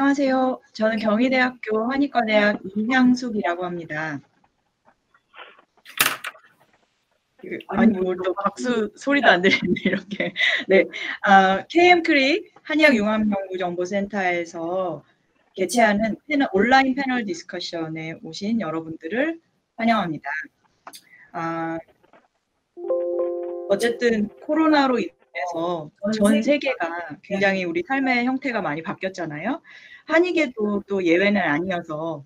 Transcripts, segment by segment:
안녕하세요. 저는 경희대학교 한의과대학 이향숙이라고 합니다. 아니, 뭐 또 박수 소리도 안 들리네, 이렇게. 네. KM크릭 한의학융합연구정보센터에서 개최하는 온라인 패널 디스커션에 오신 여러분들을 환영합니다. 어쨌든 코로나로 인해서 전 세계가 굉장히 우리 삶의 형태가 많이 바뀌었잖아요. 한의계도 또 예외는 아니어서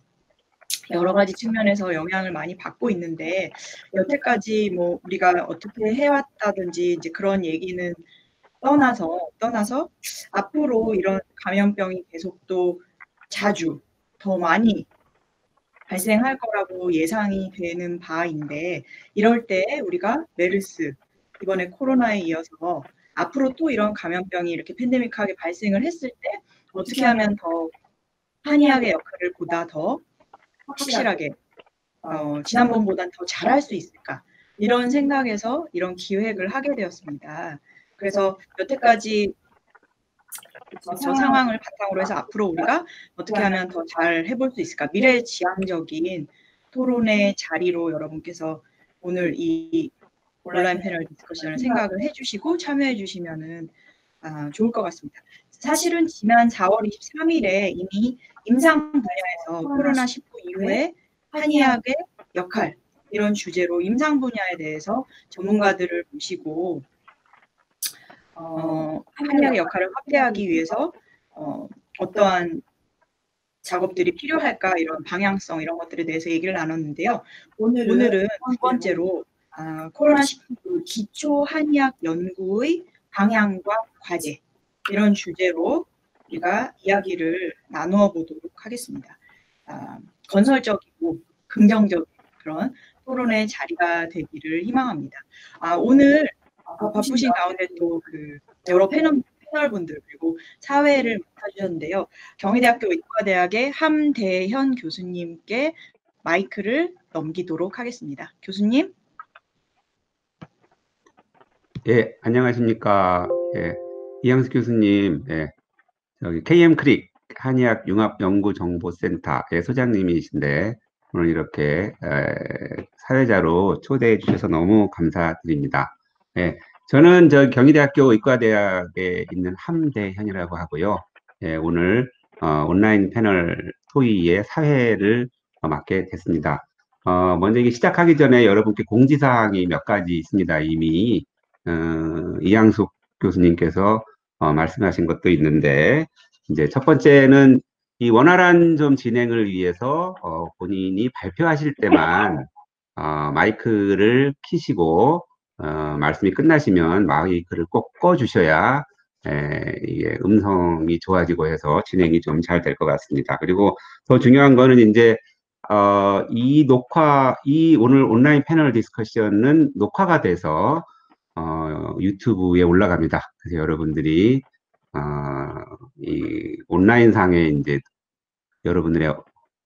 여러 가지 측면에서 영향을 많이 받고 있는데, 여태까지 뭐 우리가 어떻게 해왔다든지 이제 그런 얘기는 떠나서 앞으로 이런 감염병이 계속 또 자주 더 많이 발생할 거라고 예상이 되는 바인데, 이럴 때 우리가 메르스, 이번에 코로나에 이어서 앞으로 또 이런 감염병이 이렇게 팬데믹하게 발생을 했을 때 어떻게 하면 더 한의학의 역할을 보다 더 확실하게 지난번보단 더 잘할 수 있을까, 이런 생각에서 이런 기획을 하게 되었습니다. 그래서 여태까지 저 상황을 바탕으로 해서 앞으로 우리가 어떻게 하면 더 잘 해볼 수 있을까, 미래지향적인 토론의 자리로 여러분께서 오늘 이 온라인 패널 디스커션을 생각을 해주시고 참여해 주시면은 좋을 것 같습니다. 사실은 지난 4월 23일에 이미 임상 분야에서 코로나19 이후에 한의학의 역할, 이런 주제로 임상 분야에 대해서 전문가들을 모시고 한의학의 역할을 확대하기 위해서 어떠한 작업들이 필요할까, 이런 방향성, 이런 것들에 대해서 얘기를 나눴는데요. 오늘은 두 번째로 코로나19 기초 한의학 연구의 방향과 과제, 이런 주제로 우리가 이야기를 나누어 보도록 하겠습니다. 건설적이고 긍정적인 그런 토론의 자리가 되기를 희망합니다. 오늘 바쁘신 가운데 또 여러 패널분들 그리고 사회를 맡아주셨는데요. 경희대학교 의과대학의 함대현 교수님께 마이크를 넘기도록 하겠습니다. 교수님. 예, 안녕하십니까. 예, 이향숙 교수님, 예, 저기 KM크릭 한의학융합연구정보센터의 소장님이신데 오늘 이렇게 사회자로 초대해 주셔서 너무 감사드립니다. 예, 저는 경희대학교 의과대학에 있는 함대현이라고 하고요. 예, 오늘 온라인 패널 토의의 사회를 맡게 됐습니다. 먼저 이게 시작하기 전에 여러분께 공지사항이 몇 가지 있습니다. 이미 이향숙 교수님께서 말씀하신 것도 있는데, 이제 첫 번째는 이 원활한 좀 진행을 위해서 본인이 발표하실 때만 마이크를 켜시고 말씀이 끝나시면 마이크를 꼭 꺼주셔야 이게 음성이 좋아지고 해서 진행이 좀 잘 될 것 같습니다. 그리고 더 중요한 거는 이제 이 오늘 온라인 패널 디스커션은 녹화가 돼서 유튜브에 올라갑니다. 그래서 여러분들이 이 온라인 상에 이제 여러분들의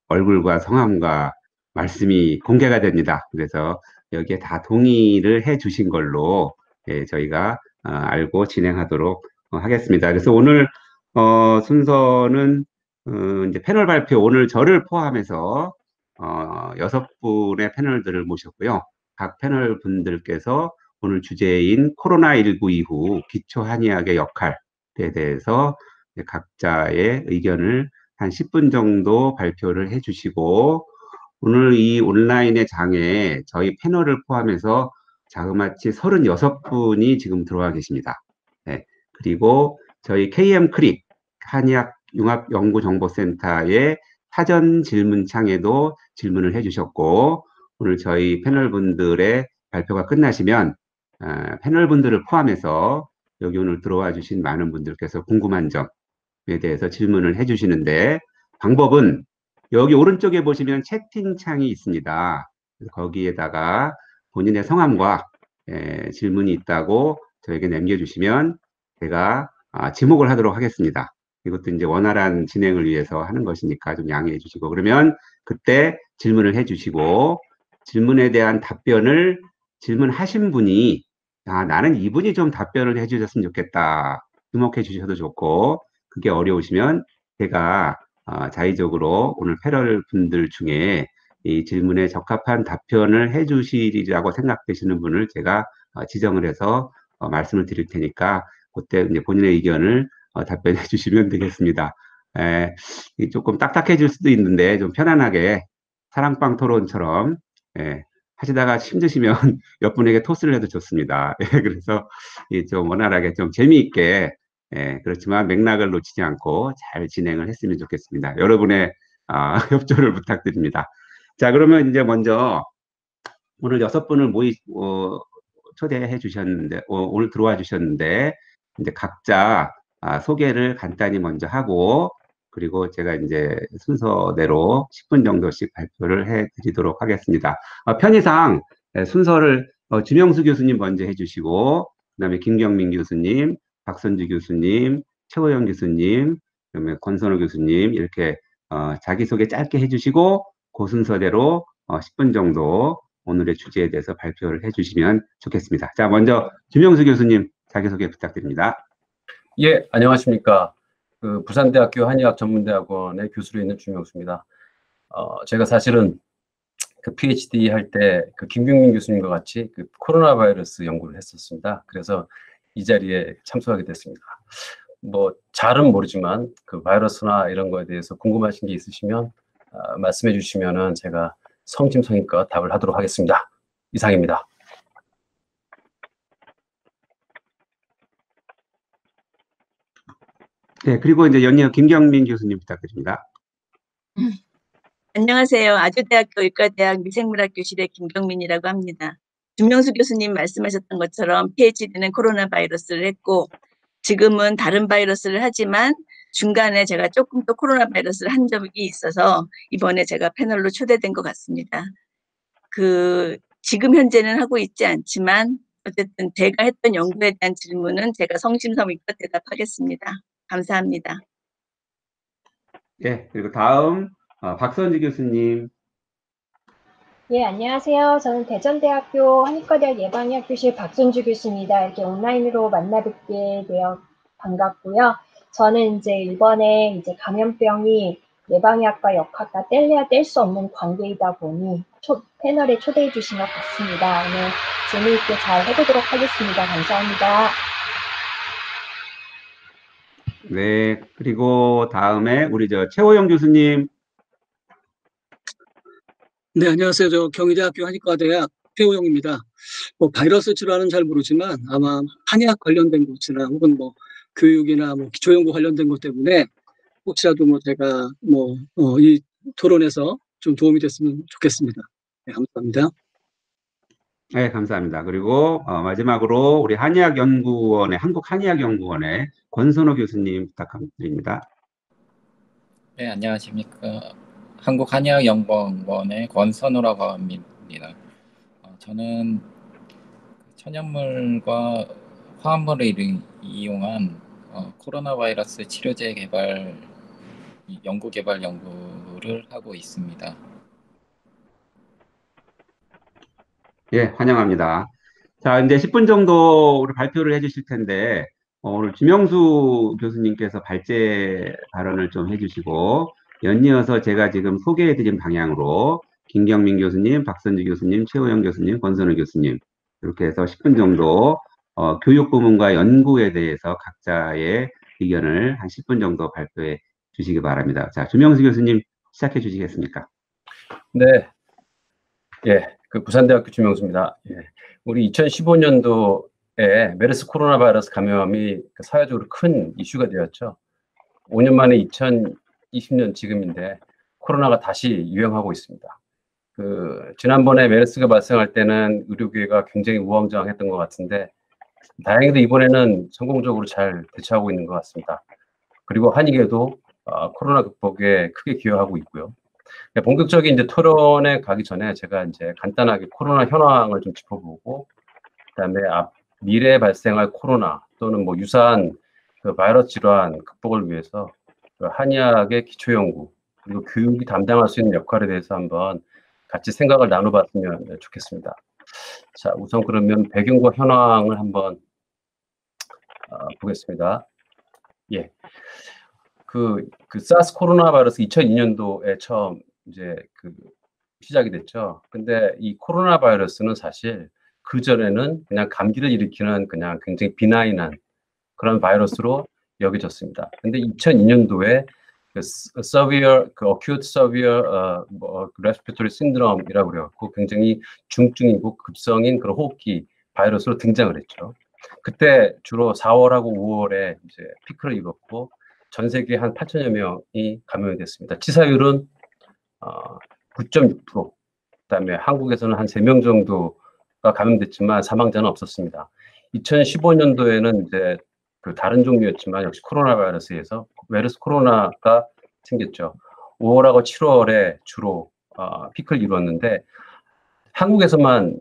얼굴과 성함과 말씀이 공개가 됩니다. 그래서 여기에 다 동의를 해 주신 걸로 저희가 알고 진행하도록 하겠습니다. 그래서 오늘 순서는 이제 패널 발표, 오늘 저를 포함해서 6분의 패널들을 모셨고요. 각 패널 분들께서 오늘 주제인 코로나19 이후 기초 한의학의 역할에 대해서 각자의 의견을 한 10분 정도 발표를 해주시고, 오늘 이 온라인의 장에 저희 패널을 포함해서 자그마치 36분이 지금 들어와 계십니다. 네. 그리고 저희 KM크릭 한의학융합연구정보센터의 사전 질문창에도 질문을 해주셨고, 오늘 저희 패널분들의 발표가 끝나시면 패널분들을 포함해서 여기 오늘 들어와 주신 많은 분들께서 궁금한 점에 대해서 질문을 해주시는데, 방법은 여기 오른쪽에 보시면 채팅창이 있습니다. 거기에다가 본인의 성함과 질문이 있다고 저에게 남겨주시면 제가 지목을 하도록 하겠습니다. 이것도 이제 원활한 진행을 위해서 하는 것이니까 좀 양해해 주시고, 그러면 그때 질문을 해 주시고, 질문에 대한 답변을 질문하신 분이 나는 이분이 좀 답변을 해 주셨으면 좋겠다, 주목해 주셔도 좋고, 그게 어려우시면 제가 자의적으로 오늘 패널 분들 중에 이 질문에 적합한 답변을 해주시리라고 생각되시는 분을 제가 지정을 해서 말씀을 드릴 테니까 그때 이제 본인의 의견을 답변해 주시면 되겠습니다. 조금 딱딱해질 수도 있는데 좀 편안하게 사랑방 토론처럼 하시다가 힘드시면 몇 분에게 토스를 해도 좋습니다. 그래서 좀 원활하게 좀 재미있게 그렇지만 맥락을 놓치지 않고 잘 진행을 했으면 좋겠습니다. 여러분의 협조를 부탁드립니다. 자, 그러면 이제 먼저 오늘 6분을 초대해 주셨는데, 오늘 들어와 주셨는데, 이제 각자 소개를 간단히 먼저 하고, 그리고 제가 이제 순서대로 10분 정도씩 발표를 해 드리도록 하겠습니다. 편의상 순서를 주명수 교수님 먼저 해주시고, 그 다음에 김경민 교수님, 박선주 교수님, 최호영 교수님, 그다음에 권선호 교수님, 이렇게 자기소개 짧게 해주시고, 그 순서대로 10분 정도 오늘의 주제에 대해서 발표를 해주시면 좋겠습니다. 자, 먼저 주명수 교수님 자기소개 부탁드립니다. 예, 안녕하십니까. 그 부산대학교 한의학전문대학원의 교수로 있는 주명수입니다. 제가 사실은 그 PhD 할 때 그 김경민 교수님과 같이 그 코로나 바이러스 연구를 했었습니다. 그래서 이 자리에 참석하게 됐습니다. 뭐 잘은 모르지만 그 바이러스나 이런 거에 대해서 궁금하신 게 있으시면 말씀해 주시면은 제가 성심성의껏 답을 하도록 하겠습니다. 이상입니다. 네, 그리고 이제 연이어 김경민 교수님 부탁드립니다. 안녕하세요. 아주대학교 의과대학 미생물학 교실의 김경민이라고 합니다. 주명수 교수님 말씀하셨던 것처럼 PhD는 코로나 바이러스를 했고 지금은 다른 바이러스를 하지만 중간에 제가 조금 더 코로나 바이러스를 한 적이 있어서 이번에 제가 패널로 초대된 것 같습니다. 지금 현재는 하고 있지 않지만 어쨌든 제가 했던 연구에 대한 질문은 제가 성심성의껏 대답하겠습니다. 감사합니다. 네, 그리고 다음 박선주 교수님. 예, 안녕하세요. 저는 대전대학교 한의과대학 예방의학 교실 박선주 교수입니다. 이렇게 온라인으로 만나 뵙게 되어 반갑고요. 저는 이제 이번에 이제 감염병이 예방의학과 역학과 뗄래야 뗄 수 없는 관계이다 보니 패널에 초대해 주신 것 같습니다. 오늘 재미있게 잘 해보도록 하겠습니다. 감사합니다. 네, 그리고 다음에 우리 최호영 교수님. 네, 안녕하세요. 저 경희대학교 한의과대학 최호영입니다. 뭐 바이러스 질환은 잘 모르지만 아마 한의학 관련된 곳이나 혹은 뭐 교육이나 뭐 기초연구 관련된 것 때문에 혹시라도 뭐 제가 이 토론에서 좀 도움이 됐으면 좋겠습니다. 네, 감사합니다. 네, 감사합니다. 그리고 마지막으로 우리 한의학연구원의 한국한의학연구원의 권선호 교수님 부탁드립니다. 네, 안녕하십니까. 한국한의학연구원의 권선호라고 합니다. 저는 천연물과 화합물을 이용한 코로나 바이러스 치료제 연구를 하고 있습니다. 예, 환영합니다. 자, 이제 10분 정도 우리 발표를 해주실 텐데, 오늘 주명수 교수님께서 발제 발언을 좀 해주시고, 연이어서 제가 지금 소개해드린 방향으로 김경민 교수님, 박선주 교수님, 최호영 교수님, 권선우 교수님, 이렇게 해서 10분 정도 교육 부문과 연구에 대해서 각자의 의견을 한 10분 정도 발표해 주시기 바랍니다. 자, 주명수 교수님 시작해 주시겠습니까? 네. 예, 그 부산대학교 주명수입니다. 예, 우리 2015년도에 메르스 코로나 바이러스 감염이 사회적으로 큰 이슈가 되었죠. 5년 만에 2020년 지금인데 코로나가 다시 유행하고 있습니다. 지난번에 메르스가 발생할 때는 의료계가 굉장히 우왕좌왕했던 것 같은데 다행히도 이번에는 성공적으로 잘 대처하고 있는 것 같습니다. 그리고 한의계도 코로나 극복에 크게 기여하고 있고요. 본격적인 이제 토론에 가기 전에 제가 이제 간단하게 코로나 현황을 좀 짚어보고, 그다음에 미래에 발생할 코로나 또는 뭐 유사한 그 바이러스 질환 극복을 위해서 그 한의학의 기초 연구 그리고 교육이 담당할 수 있는 역할에 대해서 한번 같이 생각을 나눠봤으면 좋겠습니다. 자, 우선 그러면 배경과 현황을 한번 보겠습니다. 예. 그 사스 코로나 바이러스 2002년도에 처음 이제 시작이 됐죠. 근데 이 코로나 바이러스는 사실 그 전에는 그냥 감기를 일으키는 그냥 굉장히 비나인한 그런 바이러스로 여겨졌습니다. 근데 2002년도에 acute severe respiratory syndrome이라고 그래갖고 굉장히 중증이고 급성인 그런 호흡기 바이러스로 등장을 했죠. 그때 주로 4월하고 5월에 이제 피크를 이뤘고 전 세계 한 8천여 명이 감염이 됐습니다. 치사율은 9.6%. 그다음에 한국에서는 한 3명 정도가 감염됐지만 사망자는 없었습니다. 2015년도에는 이제 다른 종류였지만 역시 코로나 바이러스에서 메르스 코로나가 생겼죠. 5월하고 7월에 주로 피크를 이루었는데 한국에서만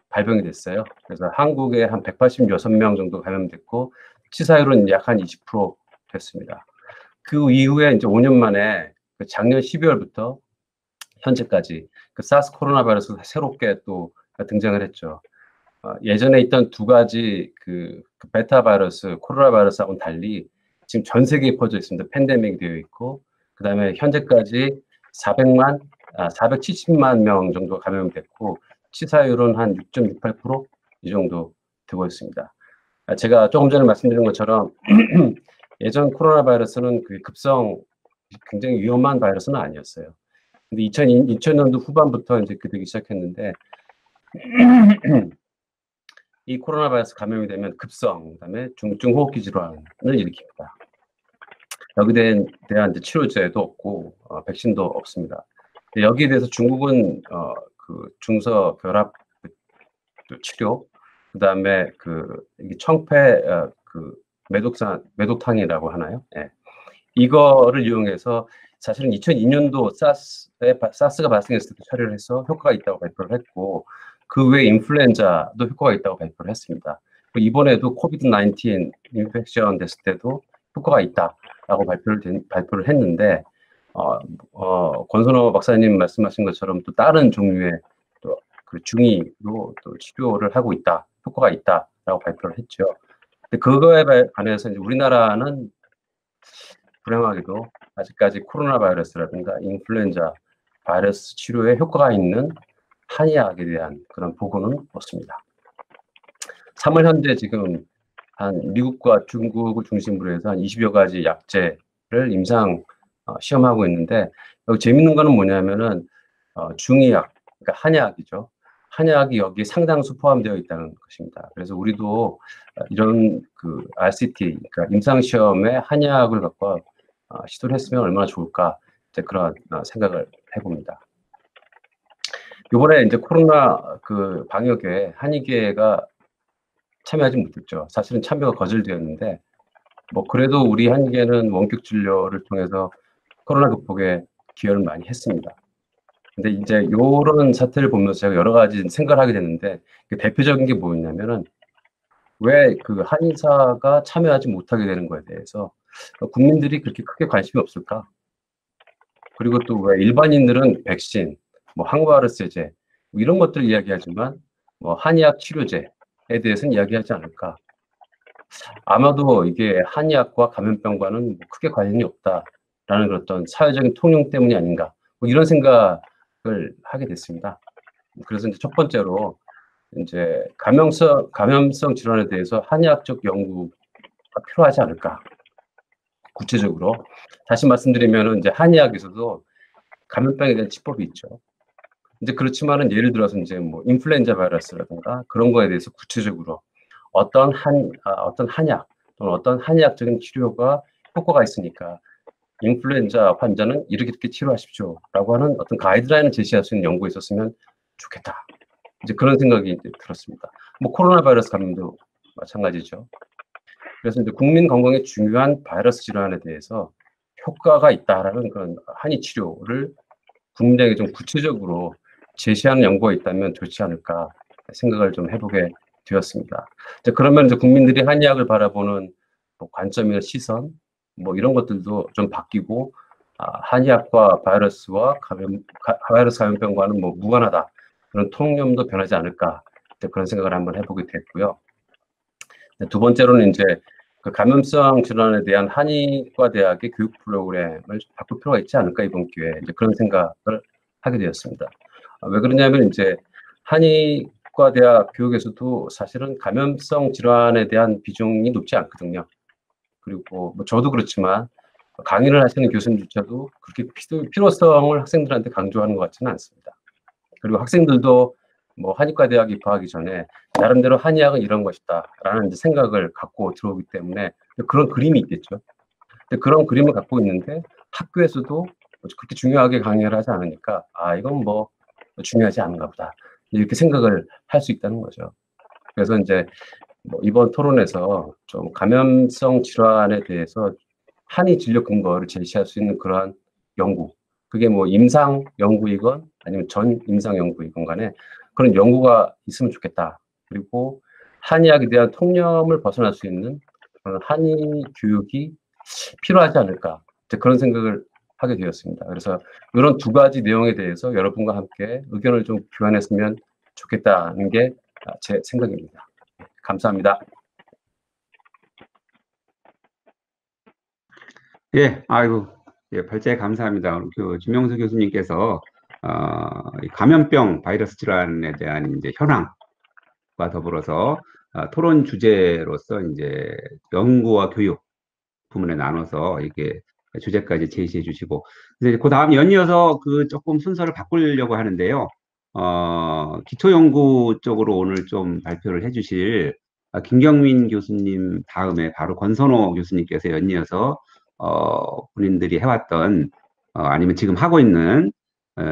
발병이 됐어요. 그래서 한국에 한 186명 정도 감염됐고 치사율은 약 한 20% 됐습니다. 그 이후에 이제 5년 만에 작년 12월부터 현재까지 사스 코로나 바이러스가 새롭게 또 등장을 했죠. 예전에 있던 두 가지 베타 바이러스, 코로나 바이러스하고는 달리 지금 전 세계에 퍼져 있습니다. 팬데믹이 되어 있고, 그 다음에 현재까지 470만 명 정도 감염됐고, 치사율은 한 6.68% 이 정도 되고 있습니다. 제가 조금 전에 말씀드린 것처럼 예전 코로나 바이러스는 굉장히 위험한 바이러스는 아니었어요. 근데 2000년도 후반부터 이제 되기 시작했는데 이 코로나 바이러스 감염이 되면 급성, 그다음에 중증 호흡기 질환을 일으킵니다. 여기에 대한 이제 치료제도 없고 백신도 없습니다. 여기에 대해서 중국은 중서 결합 치료, 그다음에 청폐 매독탕이라고 하나요? 예. 이거를 이용해서 사실은 2002년도 사스가 발생했을 때 처리를 해서 효과가 있다고 발표를 했고 그 외에 인플루엔자도 효과가 있다고 발표를 했습니다. 이번에도 코비드-19 인펙션 됐을 때도 효과가 있다라고 발표를 했는데 권선호 박사님 말씀하신 것처럼 또 다른 종류의 또 중의로 또 치료를 하고 있다, 효과가 있다라고 발표를 했죠. 근데 그거에 관해서 이제 우리나라는 불행하게도 아직까지 코로나 바이러스라든가 인플루엔자 바이러스 치료에 효과가 있는 한의학에 대한 그런 보고는 없습니다. 3월 현재 지금 미국과 중국을 중심으로 해서 한 20여 가지 약제를 임상 시험하고 있는데 여기 재밌는 거는 뭐냐면은 중의학, 그러니까 한의학이죠. 한의학이 여기에 상당수 포함되어 있다는 것입니다. 그래서 우리도 이런 RCT, 그러니까 임상시험에 한의학을 갖고 시도를 했으면 얼마나 좋을까, 이제 그런 생각을 해봅니다. 이번에 이제 코로나 방역에 한의계가 참여하지 못했죠. 사실은 참여가 거절되었는데, 그래도 우리 한의계는 원격 진료를 통해서 코로나 극복에 기여를 많이 했습니다. 근데 이제 이런 사태를 보면서 제가 여러 가지 생각을 하게 됐는데, 대표적인 게 뭐였냐면은, 왜 한의사가 참여하지 못하게 되는 거에 대해서 국민들이 그렇게 크게 관심이 없을까? 그리고 또 왜 일반인들은 백신, 항바이러스제 이런 것들을 이야기하지만 한의학 치료제에 대해서는 이야기하지 않을까? 아마도 이게 한의학과 감염병과는 크게 관련이 없다라는 그런 어떤 사회적인 통용 때문이 아닌가? 이런 생각을 하게 됐습니다. 그래서 이제 첫 번째로 이제 감염성 질환에 대해서 한의학적 연구가 필요하지 않을까? 구체적으로 다시 말씀드리면은 이제 한의학에서도 감염병에 대한 치법이 있죠. 이제 그렇지만은 예를 들어서 이제 인플루엔자 바이러스라든가 그런 거에 대해서 구체적으로 어떤 한약 또는 어떤 한의학적인 치료가 효과가 있으니까 인플루엔자 환자는 이렇게 치료하십시오라고 하는 어떤 가이드라인을 제시할 수 있는 연구가 있었으면 좋겠다. 이제 그런 생각이 들었습니다. 코로나 바이러스 감염도 마찬가지죠. 그래서 이제 국민 건강에 중요한 바이러스 질환에 대해서 효과가 있다라는 그런 한의 치료를 국민에게 좀 구체적으로 제시하는 연구가 있다면 좋지 않을까 생각을 좀 해보게 되었습니다. 이제 그러면 이제 국민들이 한의학을 바라보는 관점이나 시선, 이런 것들도 좀 바뀌고, 한의학과 바이러스와 바이러스 감염병과는 무관하다. 그런 통념도 변하지 않을까. 그런 생각을 한번 해보게 됐고요. 두 번째로는 이제 그 감염성 질환에 대한 한의과 대학의 교육 프로그램을 바꿀 필요가 있지 않을까 이번 기회에 이제 그런 생각을 하게 되었습니다. 왜 그러냐면 이제 한의과 대학 교육에서도 사실은 감염성 질환에 대한 비중이 높지 않거든요. 그리고 뭐 저도 그렇지만 강의를 하시는 교수님조차도 그렇게 필요성을 학생들한테 강조하는 것 같지는 않습니다. 그리고 학생들도 뭐 한의과 대학 입학하기 전에 나름대로 한의학은 이런 것이다라는 이제 생각을 갖고 들어오기 때문에 그런 그림이 있겠죠. 근데 그런 그림을 갖고 있는데 학교에서도 그렇게 중요하게 강의를 하지 않으니까 아 이건 뭐 중요하지 않은가 보다 이렇게 생각을 할 수 있다는 거죠. 그래서 이제 뭐 이번 토론에서 좀 감염성 질환에 대해서 한의 진료 근거를 제시할 수 있는 그러한 연구, 그게 뭐 임상 연구이건 아니면 전 임상 연구이건 간에 그런 연구가 있으면 좋겠다. 그리고 한의학에 대한 통념을 벗어날 수 있는 그런 한의 교육이 필요하지 않을까 그런 생각을 하게 되었습니다. 그래서 이런 두 가지 내용에 대해서 여러분과 함께 의견을 좀 교환했으면 좋겠다는 게 제 생각입니다. 감사합니다. 예, 아이고, 예, 발제 감사합니다. 그 김명수 교수님께서 이 감염병 바이러스 질환에 대한 이제 현황과 더불어서 토론 주제로서 이제 연구와 교육 부문에 나눠서 이게 주제까지 제시해 주시고, 이제 그 다음 연이어서 그 조금 순서를 바꾸려고 하는데요. 기초연구 쪽으로 오늘 좀 발표를 해주실 김경민 교수님 다음에 바로 권선호 교수님께서 연이어서 본인들이 해왔던 아니면 지금 하고 있는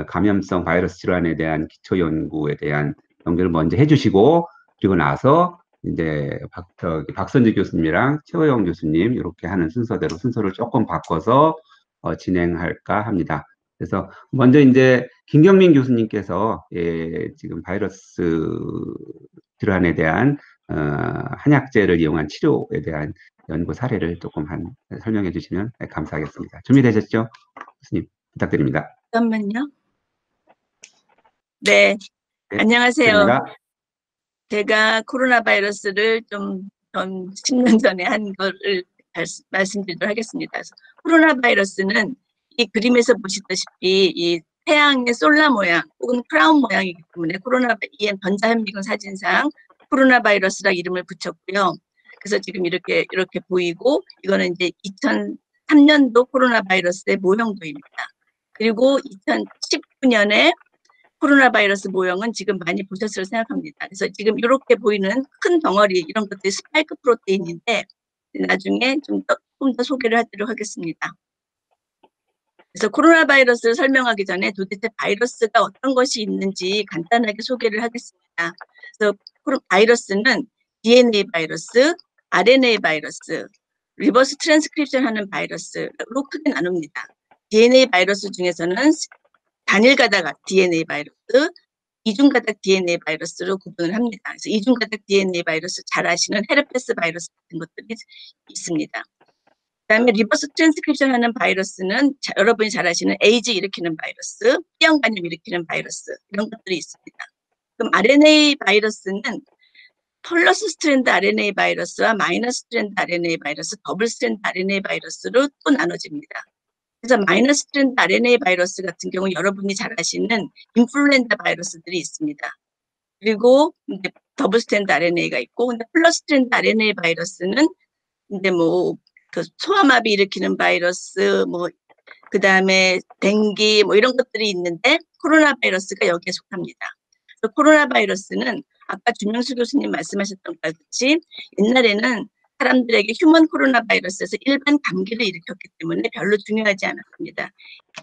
감염성 바이러스 질환에 대한 기초연구에 대한 연구를 먼저 해주시고 그리고 나서 이제 박선재 교수님이랑 최호영 교수님 이렇게 하는 순서대로 순서를 조금 바꿔서 진행할까 합니다. 그래서 먼저 이제 김경민 교수님께서 지금 바이러스 질환에 대한 한약재를 이용한 치료에 대한 연구 사례를 조금 설명해 주시면 감사하겠습니다. 준비되셨죠? 교수님 부탁드립니다. 잠깐만요. 네, 네, 안녕하세요. 드립니다. 제가 코로나 바이러스를 좀 10년 전에 한 거를 말씀드리도록 하겠습니다. 그래서 코로나 바이러스는 이 그림에서 보시다시피 이 태양의 솔라 모양 혹은 크라운 모양이기 때문에 EM 전자현미경 사진상 코로나 바이러스라 이름을 붙였고요. 그래서 지금 이렇게 보이고 이거는 이제 2003년도 코로나 바이러스의 모형도입니다. 그리고 2019년에 코로나 바이러스 모형은 지금 많이 보셨을 생각합니다. 그래서 지금 이렇게 보이는 큰 덩어리 이런 것들이 스파이크 프로테인인데 나중에 조금 더 소개를 하도록 하겠습니다. 그래서 코로나 바이러스를 설명하기 전에 도대체 바이러스가 어떤 것이 있는지 간단하게 소개를 하겠습니다. 그래서 바이러스는 DNA 바이러스, RNA 바이러스, 리버스 트랜스크립션 하는 바이러스로 크게 나눕니다. DNA 바이러스 중에서는 단일가닥 DNA 바이러스, 이중가닥 DNA 바이러스로 구분을 합니다. 그래서 이중가닥 DNA 바이러스 잘 아시는 헤르페스 바이러스 같은 것들이 있습니다. 그다음에 리버스 트랜스크립션 하는 바이러스는 여러분이 잘 아시는 에이즈 일으키는 바이러스, B형 간염 일으키는 바이러스 이런 것들이 있습니다. 그럼 RNA 바이러스는 플러스 스트랜드 RNA 바이러스와 마이너스 스트랜드 RNA 바이러스, 더블 스트랜드 RNA 바이러스로 또 나눠집니다. 그래서 마이너스 스트랜드 RNA 바이러스 같은 경우 여러분이 잘 아시는 인플루엔자 바이러스들이 있습니다. 그리고 이제 더블 스트랜드 RNA가 있고, 근데 플러스 스트랜드 RNA 바이러스는 이제 뭐 그 소아마비 일으키는 바이러스, 뭐 그 다음에 댕기 뭐 이런 것들이 있는데 코로나 바이러스가 여기에 속합니다. 그래서 코로나 바이러스는 아까 주명수 교수님 말씀하셨던 것 같이 옛날에는 사람들에게 휴먼 코로나 바이러스에서 일반 감기를 일으켰기 때문에 별로 중요하지 않았습니다.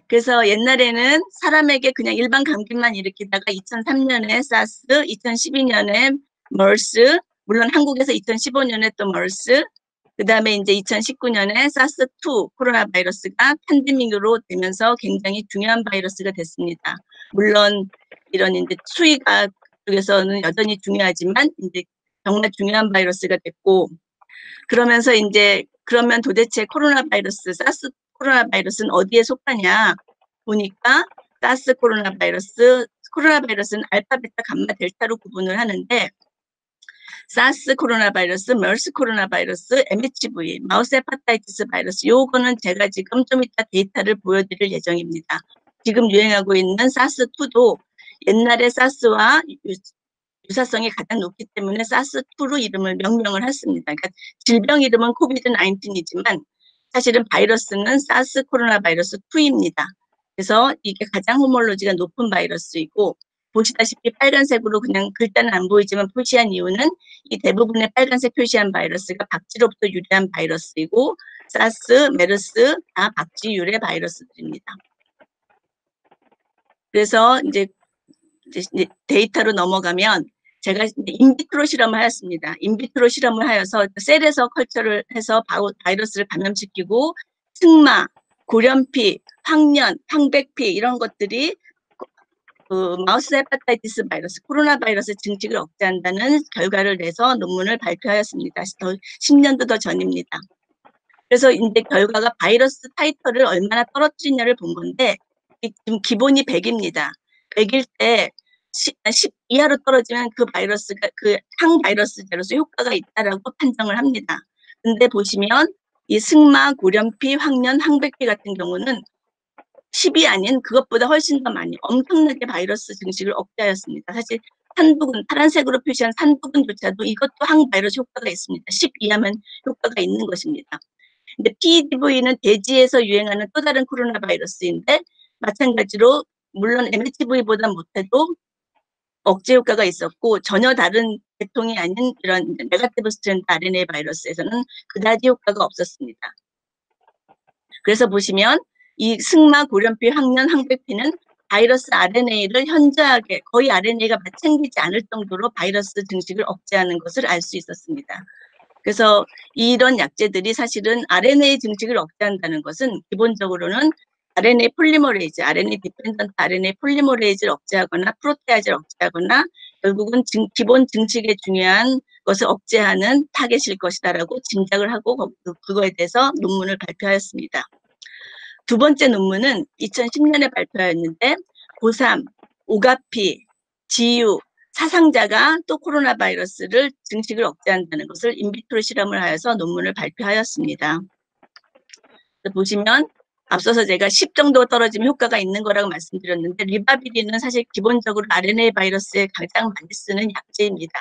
그래서 옛날에는 사람에게 그냥 일반 감기만 일으키다가 2003년에 사스, 2012년에 머스, 물론 한국에서 2015년에 또 머스, 그 다음에 이제 2019년에 사스2 코로나 바이러스가 팬데믹으로 되면서 굉장히 중요한 바이러스가 됐습니다. 물론 이런 이제 수의가 쪽에서는 여전히 중요하지만 이제 정말 중요한 바이러스가 됐고, 그러면서 이제 그러면 도대체 코로나 바이러스, 사스 코로나 바이러스는 어디에 속하냐 보니까 사스 코로나 바이러스는 알파, 베타, 감마, 델타로 구분을 하는데 사스 코로나 바이러스, 머스 코로나 바이러스, MHV, 마우스 헤파타이티스 바이러스, 요거는 제가 지금 좀 이따 데이터를 보여드릴 예정입니다. 지금 유행하고 있는 사스2도 옛날에 사스와 유사성이 가장 높기 때문에 사스2로 이름을 명명을 했습니다. 그러니까 질병 이름은 코비드 19이지만 사실은 바이러스는 사스 코로나 바이러스 2입니다. 그래서 이게 가장 호몰로지가 높은 바이러스이고, 보시다시피 빨간색으로 그냥 글자는 안 보이지만 표시한 이유는 이 대부분의 빨간색 표시한 바이러스가 박쥐로부터 유래한 바이러스이고, 사스, 메르스 다 박쥐 유래 바이러스들입니다. 그래서 이제 데이터로 넘어가면 제가 인비트로 실험을 하였습니다. 인비트로 실험을 하여서 셀에서 컬처를 해서 바이러스를 감염시키고 승마, 고렴피, 황련, 황백피 이런 것들이 마우스 헤파타이티스 바이러스, 코로나 바이러스 증식을 억제한다는 결과를 내서 논문을 발표하였습니다. 10년도 더 전입니다. 그래서 이제 결과가 바이러스 타이터를 얼마나 떨어뜨리냐를 본 건데 지금 기본이 100입니다. 100일 때 10 이하로 떨어지면 그 바이러스가 그 항바이러스제로서 효과가 있다라고 판정을 합니다. 근데 보시면 이 승마, 고렴피, 황련, 황백피 같은 경우는 10이 아닌 그것보다 훨씬 더 많이 엄청나게 바이러스 증식을 억제하였습니다. 사실 산부근, 파란색으로 표시한 산부근조차도 이것도 항바이러스 효과가 있습니다. 10 이하면 효과가 있는 것입니다. 근데 PEDV는 대지에서 유행하는 또 다른 코로나 바이러스인데 마찬가지로 물론 MHV보다 못해도 억제 효과가 있었고 전혀 다른 계통이 아닌 이런 네거티브 스트랜드 RNA 바이러스에서는 그다지 효과가 없었습니다. 그래서 보시면 이 승마, 고렴피, 황련, 황백피는 바이러스 RNA를 현저하게 거의 RNA가 챙기지 않을 정도로 바이러스 증식을 억제하는 것을 알 수 있었습니다. 그래서 이런 약제들이 사실은 RNA 증식을 억제한다는 것은 기본적으로는 RNA 폴리머레이즈, RNA 디펜던트 RNA 폴리머레이즈를 억제하거나 프로테아즈를 억제하거나 결국은 기본 증식에 중요한 것을 억제하는 타겟일 것이다라고 짐작을 하고 그거에 대해서 논문을 발표하였습니다. 두 번째 논문은 2010년에 발표하였는데 고3, 오가피, 지유, 사상자가 또 코로나 바이러스를 증식을 억제한다는 것을 인비트로 실험을 하여서 논문을 발표하였습니다. 보시면 앞서서 제가 10 정도 떨어지면 효과가 있는 거라고 말씀드렸는데 리바비린은 사실 기본적으로 RNA 바이러스에 가장 많이 쓰는 약제입니다.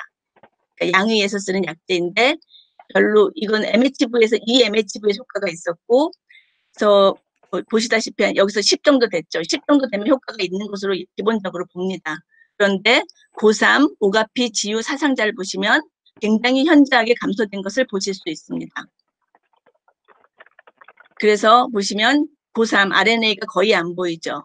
그러니까 양의에서 쓰는 약제인데 별로 이건 MHV에서 이 MHV에 효과가 있었고 그래서 보시다시피 여기서 10 정도 됐죠. 10 정도 되면 효과가 있는 것으로 기본적으로 봅니다. 그런데 고3, 오가피, 지유, 사상자를 보시면 굉장히 현저하게 감소된 것을 보실 수 있습니다. 그래서 보시면 고3 RNA가 거의 안 보이죠.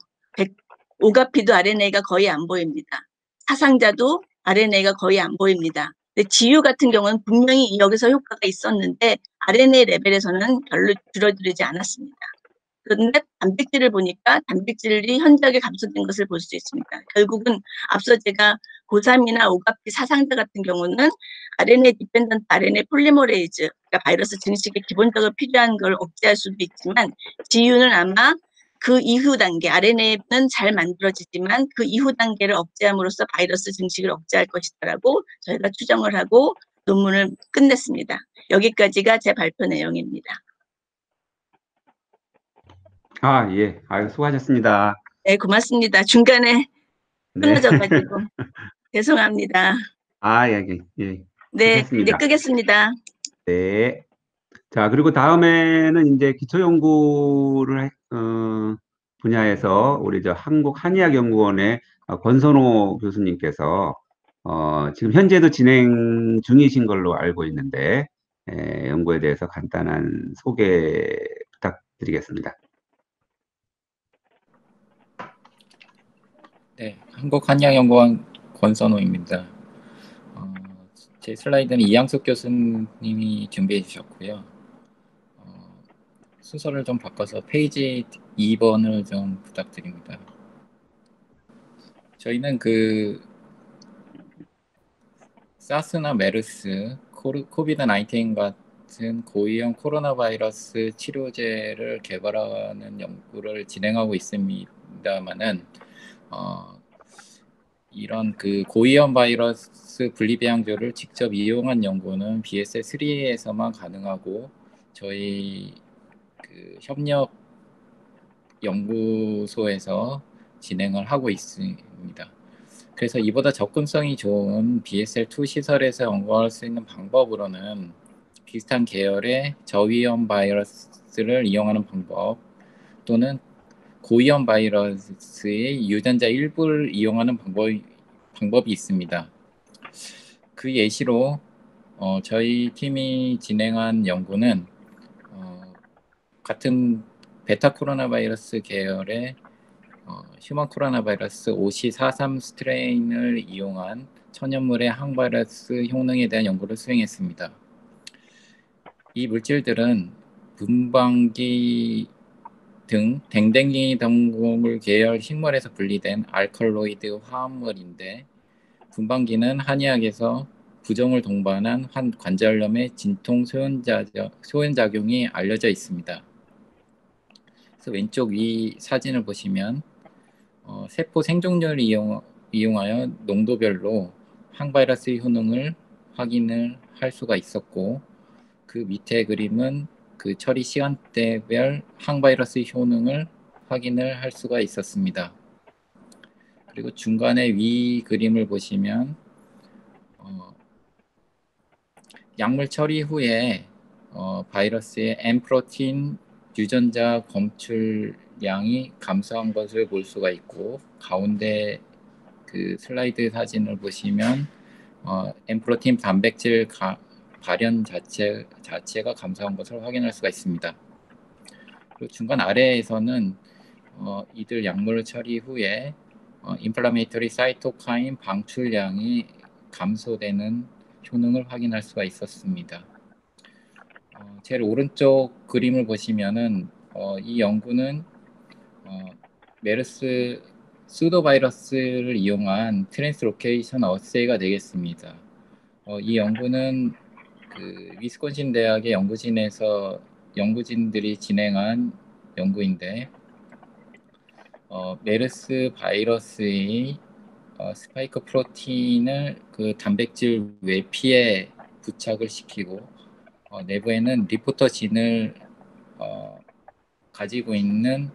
오가피도 RNA가 거의 안 보입니다. 사상자도 RNA가 거의 안 보입니다. 근데 지유 같은 경우는 분명히 여기서 효과가 있었는데 RNA 레벨에서는 별로 줄어들지 않았습니다. 그런데 단백질을 보니까 단백질이 현저하게 감소된 것을 볼 수 있습니다. 결국은 앞서 제가 고3이나 오가피 사상자 같은 경우는 RNA 디펜던트 RNA 폴리머레이즈, 그러니까 바이러스 증식에 기본적으로 필요한 걸 억제할 수도 있지만 지유는 아마 그 이후 단계, RNA는 잘 만들어지지만 그 이후 단계를 억제함으로써 바이러스 증식을 억제할 것이다라고 저희가 추정을 하고 논문을 끝냈습니다. 여기까지가 제 발표 내용입니다. 아, 예. 아유, 수고하셨습니다. 네, 고맙습니다. 중간에 끊어져가지고 죄송합니다. 아, 예, 예. 예. 네, 이제 수고하셨습니다. 끄겠습니다. 네. 자, 그리고 다음에는 이제 기초연구를 분야에서 우리 저 한국한의학연구원의 권선호 교수님께서 지금 현재도 진행 중이신 걸로 알고 있는데 연구에 대해서 간단한 소개 부탁드리겠습니다. 네, 한국한의학연구원 권선호입니다. 제 슬라이드는 이양숙 교수님이 준비해 주셨고요. 순서를 좀 바꿔서 페이지 2번을 좀 부탁드립니다. 저희는 그 사스나 메르스, 코비드 19 같은 고위험 코로나 바이러스 치료제를 개발하는 연구를 진행하고 있습니다만은 이런 그 고위험 바이러스 분리배양조를 직접 이용한 연구는 BSL-3에서만 가능하고 저희 그 협력 연구소에서 진행을 하고 있습니다. 그래서 이보다 접근성이 좋은 BSL-2 시설에서 연구할 수 있는 방법으로는 비슷한 계열의 저위험 바이러스를 이용하는 방법 또는 고위험 바이러스의 유전자 일부를 이용하는 방법이 있습니다. 그 예시로 저희 팀이 진행한 연구는 같은 베타 코로나 바이러스 계열의 휴먼 코로나 바이러스 OC43 스트레인을 이용한 천연물의 항바이러스 효능에 대한 연구를 수행했습니다. 이 물질들은 분방기 등 댕댕이 동물 계열 식물에서 분리된 알칼로이드 화합물인데 분방기는 한의학에서 부종을 동반한 관절염의 진통 소현작용이 알려져 있습니다. 그래서 왼쪽 위 사진을 보시면 세포 생존율을 이용하여 농도별로 항바이러스 효능을 확인을 할 수가 있었고 그 밑에 그림은 그 처리 시간대별 항바이러스 효능을 확인을 할 수가 있었습니다. 그리고 중간에 위 그림을 보시면 약물 처리 후에 바이러스의 M 프로틴 유전자 검출량이 감소한 것을 볼 수가 있고 가운데 그 슬라이드 사진을 보시면 M 프로틴 단백질 발현 자체가 감소한 것을 확인할 수가 있습니다. 그리고 중간 아래에서는 이들 약물 처리 후에 인플라메이터리 사이토카인 방출량이 감소되는 효능을 확인할 수가 있었습니다. 제일 오른쪽 그림을 보시면은 이 연구는 메르스 수도바이러스를 이용한 트랜스로케이션 어세이가 되겠습니다. 이 연구는 그 위스콘신 대학의 연구진에서 연구진들이 진행한 연구인데 메르스 바이러스의 스파이크 프로틴을 그 단백질 외피에 부착을 시키고 내부에는 리포터진을 가지고 있는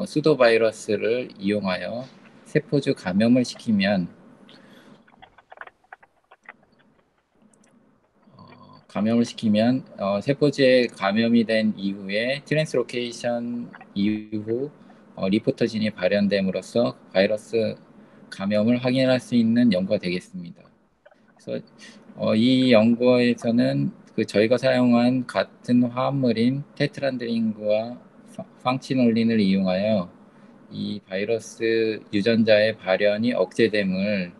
수도바이러스를 이용하여 세포주 감염을 시키면 세포주에 감염이 된 이후에 트랜스로케이션 이후 리포터진이 발현됨으로써 바이러스 감염을 확인할 수 있는 연구가 되겠습니다. 그래서 이 연구에서는 그 저희가 사용한 같은 화합물인 테트란드린과 팡치놀린을 이용하여 이 바이러스 유전자의 발현이 억제됨을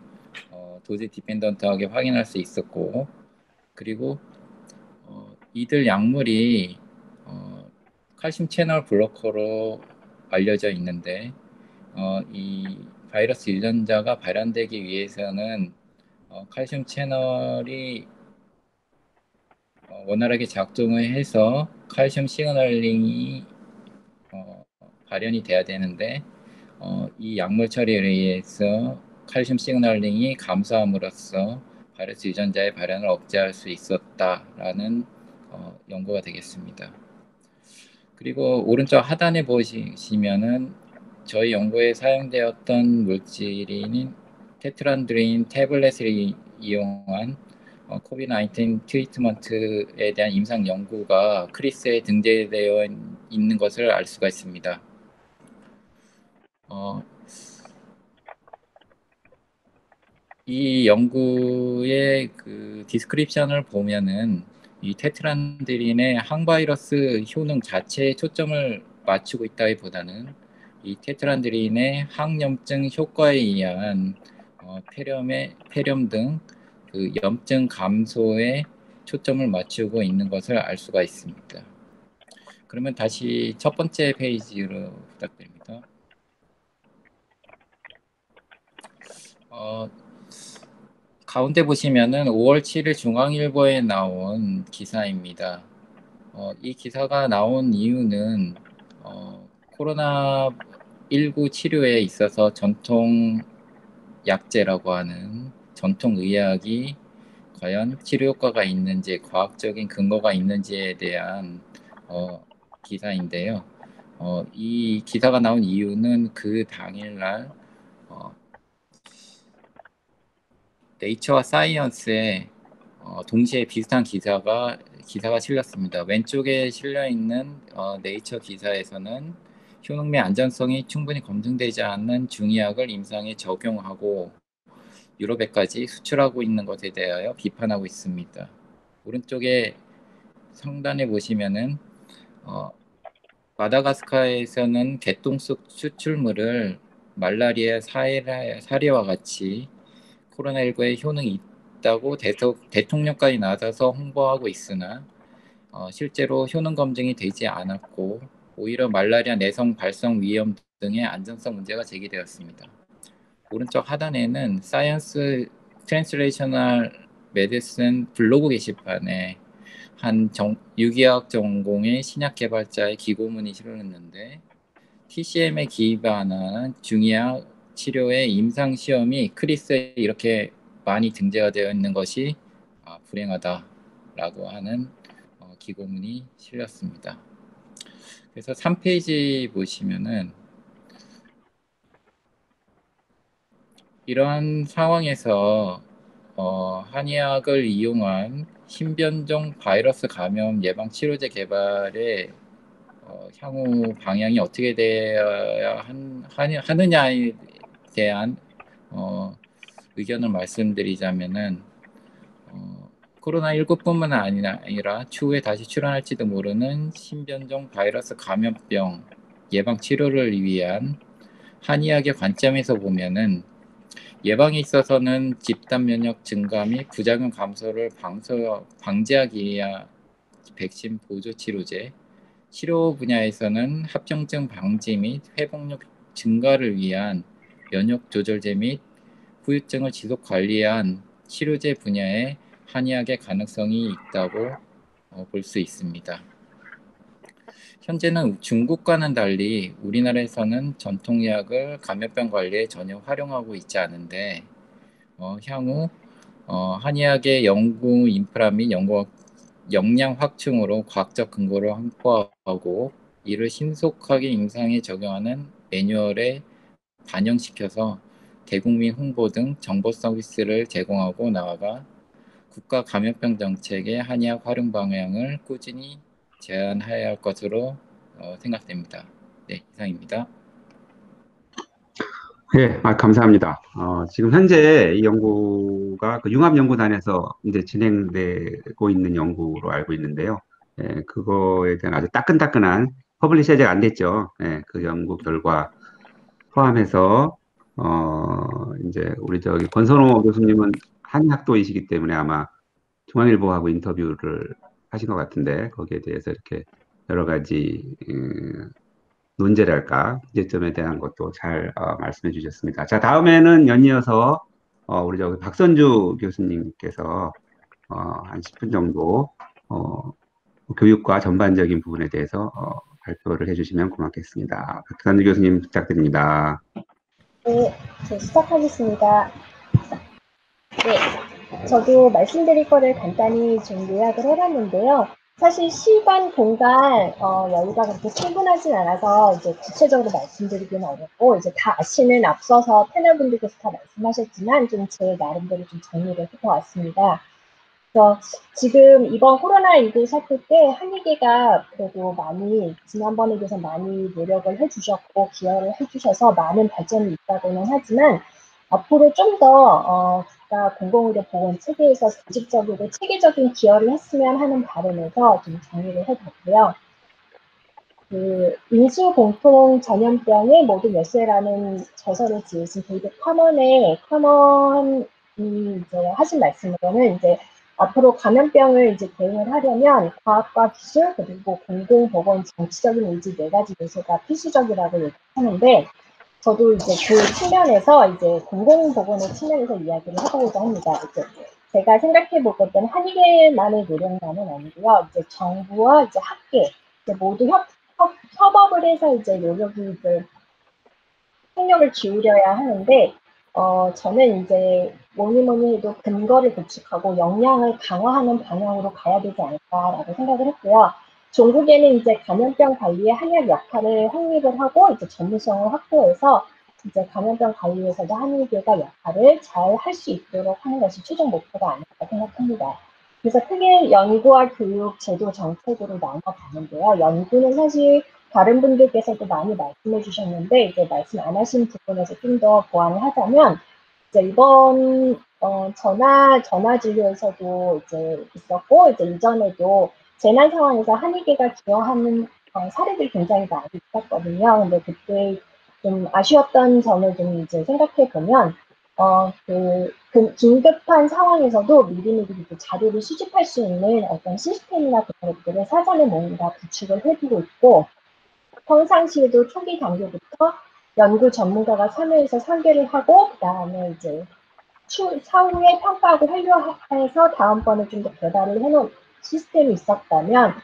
도즈 디펜던트하게 확인할 수 있었고 그리고 이들 약물이 칼슘 채널 블로커로 알려져 있는데 이 바이러스 유전자가 발현되기 위해서는 칼슘 채널이 원활하게 작동을 해서 칼슘 시그널링이 발현이 돼야 되는데 이 약물 처리에 의해서 칼슘 시그널링이 감소함으로써 바이러스 유전자의 발현을 억제할 수 있었다라는 연구가 되겠습니다. 그리고 오른쪽 하단에 보시면은 저희 연구에 사용되었던 물질인 테트란드린 태블렛을 이용한 코비드-19 트리트먼트에 대한 임상 연구가 크리스에 등재되어 있는 것을 알 수가 있습니다. 이 연구의 그 디스크립션을 보면은 이 테트란드린의 항바이러스 효능 자체에 초점을 맞추고 있다기보다는 이 테트란드린의 항염증 효과에 의한 폐렴 등 그 염증 감소에 초점을 맞추고 있는 것을 알 수가 있습니다. 그러면 다시 첫 번째 페이지로 부탁드립니다. 가운데 보시면은 5월 7일 중앙일보에 나온 기사입니다. 이 기사가 나온 이유는 코로나19 치료에 있어서 전통 약제라고 하는 전통 의학이 과연 치료 효과가 있는지, 과학적인 근거가 있는지에 대한 기사인데요. 이 기사가 나온 이유는 그 당일날 네이처와 사이언스에 동시에 비슷한 기사가 실렸습니다. 왼쪽에 실려 있는 네이처 기사에서는 효능의 안전성이 충분히 검증되지 않는 중의약을 임상에 적용하고 유럽에까지 수출하고 있는 것에 대하여 비판하고 있습니다. 오른쪽에 상단에 보시면은 마다가스카르에서는 개똥속 추출물을 말라리아, 사례와 같이 코로나19에 효능이 있다고 대통령까지 나서서 홍보하고 있으나 실제로 효능 검증이 되지 않았고 오히려 말라리아 내성 발생 위험 등의 안전성 문제가 제기되었습니다. 오른쪽 하단에는 사이언스 트랜슬레이셔널 메디슨 블로그 게시판에 한 유기학 전공의 신약 개발자의 기고문이 실렸는데 TCM에 기반한 중의학 치료의 임상 시험이 크리스에 이렇게 많이 등재가 되어 있는 것이 불행하다라고 하는 기고문이 실렸습니다. 그래서 3페이지 보시면은 이러한 상황에서 한의학을 이용한 신변종 바이러스 감염 예방 치료제 개발에 향후 방향이 어떻게 되어야 하느냐에 대한 의견을 말씀드리자면은 코로나19뿐만 아니라 추후에 다시 출현할지도 모르는 신변종 바이러스 감염병 예방 치료를 위한 한의학의 관점에서 보면은 예방에 있어서는 집단 면역 증가 및 부작용 감소를 방지하기 위한 백신 보조 치료제, 치료 분야에서는 합병증 방지 및 회복력 증가를 위한 면역 조절제 및 후유증을 지속 관리한 치료제 분야에 한의학의 가능성이 있다고 볼 수 있습니다. 현재는 중국과는 달리 우리나라에서는 전통의학을 감염병 관리에 전혀 활용하고 있지 않은데 향후 한의학의 연구 인프라 및 역량 확충으로 과학적 근거를 확보하고 이를 신속하게 임상에 적용하는 매뉴얼에 반영시켜서 대국민 홍보 등 정보 서비스를 제공하고 나아가 국가 감염병 정책의 한의학 활용 방향을 꾸준히 제안해야 할 것으로 생각됩니다. 네, 이상입니다. 네, 감사합니다. 지금 현재 이 연구가 그 융합연구단에서 이제 진행되고 있는 연구로 알고 있는데요. 예, 그거에 대한 아주 따끈따끈한 퍼블리시 아직 안 됐죠. 예, 그 연구 결과 포함해서 이제 우리 권선호 교수님은 한의학도이시기 때문에 아마 중앙일보하고 인터뷰를 하신 것 같은데 거기에 대해서 이렇게 여러 가지 논제랄까 문제점에 대한 것도 잘 말씀해 주셨습니다. 자, 다음에는 연이어서 우리 박선주 교수님께서 한 10분 정도 교육과 전반적인 부분에 대해서 발표를 해주시면 고맙겠습니다. 박선주 교수님 부탁드립니다. 네, 시작하겠습니다. 네, 저도 말씀드릴 거를 간단히 좀 요약을 해봤는데요. 사실 시간, 공간 여유가 그렇게 충분하진 않아서 이제 구체적으로 말씀드리기는 어렵고 이제 다 아시는 앞서서 패널분들께서 다 말씀하셨지만 좀 제 나름대로 좀 정리를 해보았습니다. 그래서 지금 이번 코로나19 사태 때 한의계가 그래도 많이 지난번에 비해서 많이 노력을 해주셨고 기여를 해주셔서 많은 발전이 있다고는 하지만 앞으로 좀 더 국가 공공의료보건 체계에서 조직적이고 체계적인 기여를 했으면 하는 바람에서 좀 정리를 해봤고요. 그 인수공통 전염병의 모든 열쇠라는 저서를 지으신 데이비드 커먼이 이제 하신 말씀으로는 이제 앞으로 감염병을 이제 대응을 하려면 과학과 기술 그리고 공공보건 정치적인 의지 4가지 요소가 필수적이라고 얘기하는데 저도 이제 그 측면에서 이제 공공보건의 측면에서 이야기를 해보고자 합니다. 이제 제가 생각해보거든 한의계만의 노력만은 아니고요. 이제 정부와 이제 학계 이제 모두 협업을 해서 이제 노력을 생력을 기울여야 하는데 저는 이제 뭐니 해도 근거를 구축하고 역량을 강화하는 방향으로 가야 되지 않을까라고 생각을 했고요. 종국에는 이제 감염병 관리에 한약 역할을 확립을 하고 이제 전문성을 확보해서 이제 감염병 관리에서도 한의계가 역할을 잘 할 수 있도록 하는 것이 최종 목표가 아닐까 생각합니다. 그래서 크게 연구와 교육, 제도, 정책으로 나눠봤는데요. 연구는 사실 다른 분들께서도 많이 말씀해 주셨는데 이제 말씀 안 하신 부분에서 좀 더 보완을 하자면 이제 이번 전화 진료에서도 이제 있었고 이제 이전에도 재난 상황에서 한의계가 기여하는 사례들이 굉장히 많이 있었거든요. 근데 그때 좀 아쉬웠던 점을 좀 이제 생각해 보면 그 긴급한 상황에서도 미리미리 자료를 수집할 수 있는 어떤 시스템이나 그런 것들을 사전에 뭔가 구축을 해두고 있고 평상시에도 초기 단계부터 연구 전문가가 참여해서 설계를 하고 그다음에 이제 사후에 평가하고 완료해서 다음번에 좀 더 개발을 해놓은 시스템이 있다면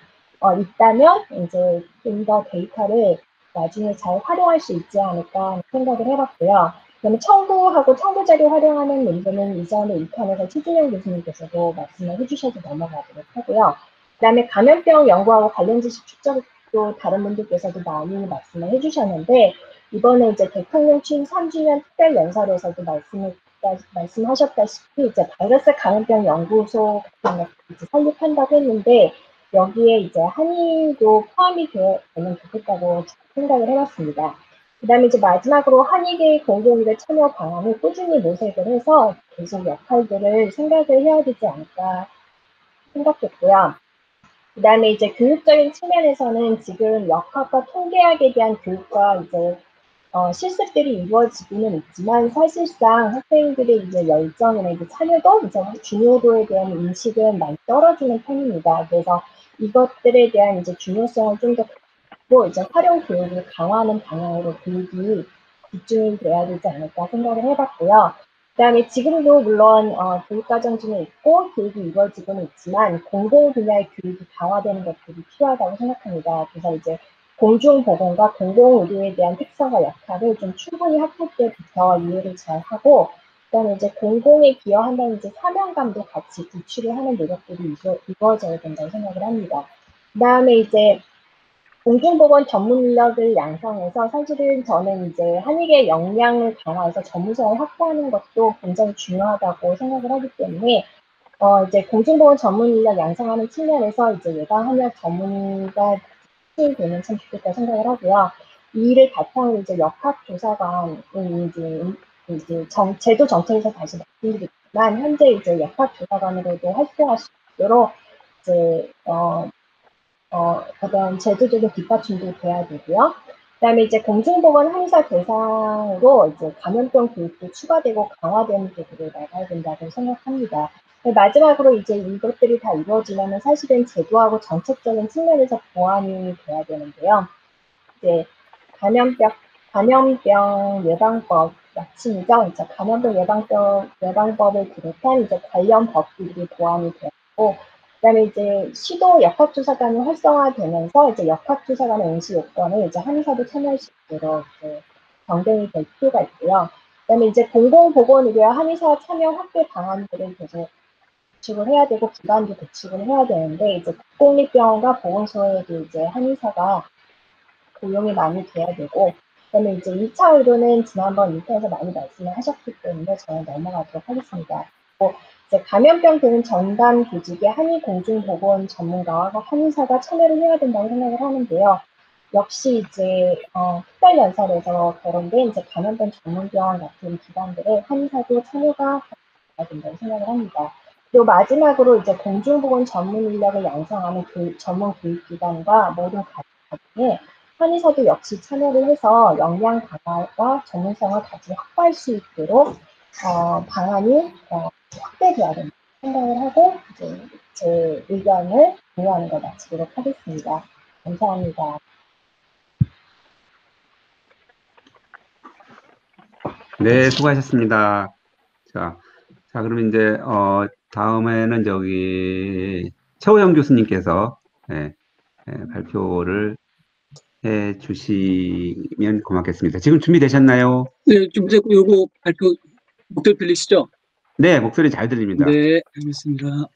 이제 좀 더 데이터를 나중에 잘 활용할 수 있지 않을까 생각을 해봤고요. 그러면 청구하고 청구자료 활용하는 문제는 이전에 2편에서 최진영 교수님께서도 말씀을 해주셔서 넘어가도록 하고요. 그다음에 감염병 연구하고 관련 지식 축적도 다른 분들께서도 많이 말씀을 해주셨는데 이번에 이제 대통령 취임 3주년 특별 연설에서도 말씀하셨다시피 이제 바이러스 감염병 연구소 같은 것을 이제 설립한다고 했는데 여기에 이제 한의도 포함이 되는 좋겠다고 생각을 해봤습니다. 그 다음에 이제 마지막으로 한의계 공공의료 참여 방안을 꾸준히 모색을 해서 계속 역할들을 생각을 해야 되지 않을까 생각했고요. 그 다음에 이제 교육적인 측면에서는 지금 역학과 통계학에 대한 교육과 이제 실습들이 이루어지고는 있지만 사실상 학생들의 이제 열정이나 이제 참여도 이제 중요도에 대한 인식은 많이 떨어지는 편입니다. 그래서 이것들에 대한 이제 중요성을 좀 더 갖고 이제 활용 교육을 강화하는 방향으로 교육이 집중이 돼야 되지 않을까 생각을 해봤고요. 그다음에 지금도 물론 교육과정 중에 있고 교육이 이루어지고는 있지만 공공 분야의 교육이 강화되는 것들이 필요하다고 생각합니다. 그래서 이제 공중보건과 공공의료에 대한 특성과 역할을 좀 충분히 학교 때부터 이해를 잘 하고 그다음에 이제 공공에 기여한다는 이제 사명감도 같이 구축을 하는 노력들이 이루어져야 된다고 생각을 합니다. 그다음에 이제 공중보건 전문 인력을 양성해서 사실은 저는 이제 한의계 역량을 강화해서 전문성을 확보하는 것도 굉장히 중요하다고 생각을 하기 때문에 이제 공중보건 전문 인력 양성하는 측면에서 이제 예방 한의학 전문가 되면 참 좋겠다 생각을 하고요. 이 일을 바탕으로 이제 역학조사관이 이제 제도 정책에서 다시 말씀드리지만 현재 이제 역학조사관으로도 활동할 수 있도록 이제 어떤 제도적인 뒷받침도 돼야 되고요. 그다음에 이제 공중보건 한의사 대상으로 이제 감염병 교육도 추가되고 강화되는 쪽으로 나가야 된다고 생각합니다. 마지막으로 이제 이것들이 다 이루어지려면 사실은 제도하고 정책적인 측면에서 보완이 돼야 되는데요. 이제 감염병 예방법 마침이죠. 이제 감염병 예방법을 비롯한 이제 관련 법들이 보완이 되고 그다음에 이제 시도 역학조사관이 활성화되면서 이제 역학조사관의 응시 요건을 이제 한의사도 참여할 수 있도록 이제 경쟁이 될 필요가 있고요. 그다음에 이제 공공보건의료와 한의사 참여 확대 방안들을 계속 구축을 해야 되고 기관도 구축을 해야 되는데 이제 국공립병원과 보건소에도 이제 한의사가 고용이 많이 돼야 되고 그다음에 이제 2차 의료는 지난번 2차에서 많이 말씀을 하셨기 때문에 저는 넘어가도록 하겠습니다. 이제 감염병 등은 전담 조직의 한의 공중보건 전문가와 한의사가 참여를 해야 된다고 생각을 하는데요. 역시 이제 특별연설에서 거론된 이제 감염병 전문병원 같은 기관들의 한의사도 참여가 된다고 생각을 합니다. 그리고 마지막으로 이제 공중보건 전문 인력을 양성하는 전문 교육기관과 모든 가정에 한의사도 역시 참여를 해서 역량 강화와 전문성을 같이 확보할 수 있도록 방안이 확대돼야 된다 생각을 하고 이제 제 의견을 공유하는 걸 마치도록 하겠습니다. 감사합니다. 네, 수고하셨습니다. 자, 그럼 이제 다음에는 저기 최호영 교수님께서 발표를 해 주시면 고맙겠습니다. 지금 준비되셨나요? 네, 준비됐고 요거 발표 목소리 들리시죠? 네, 목소리 잘 들립니다. 네, 알겠습니다.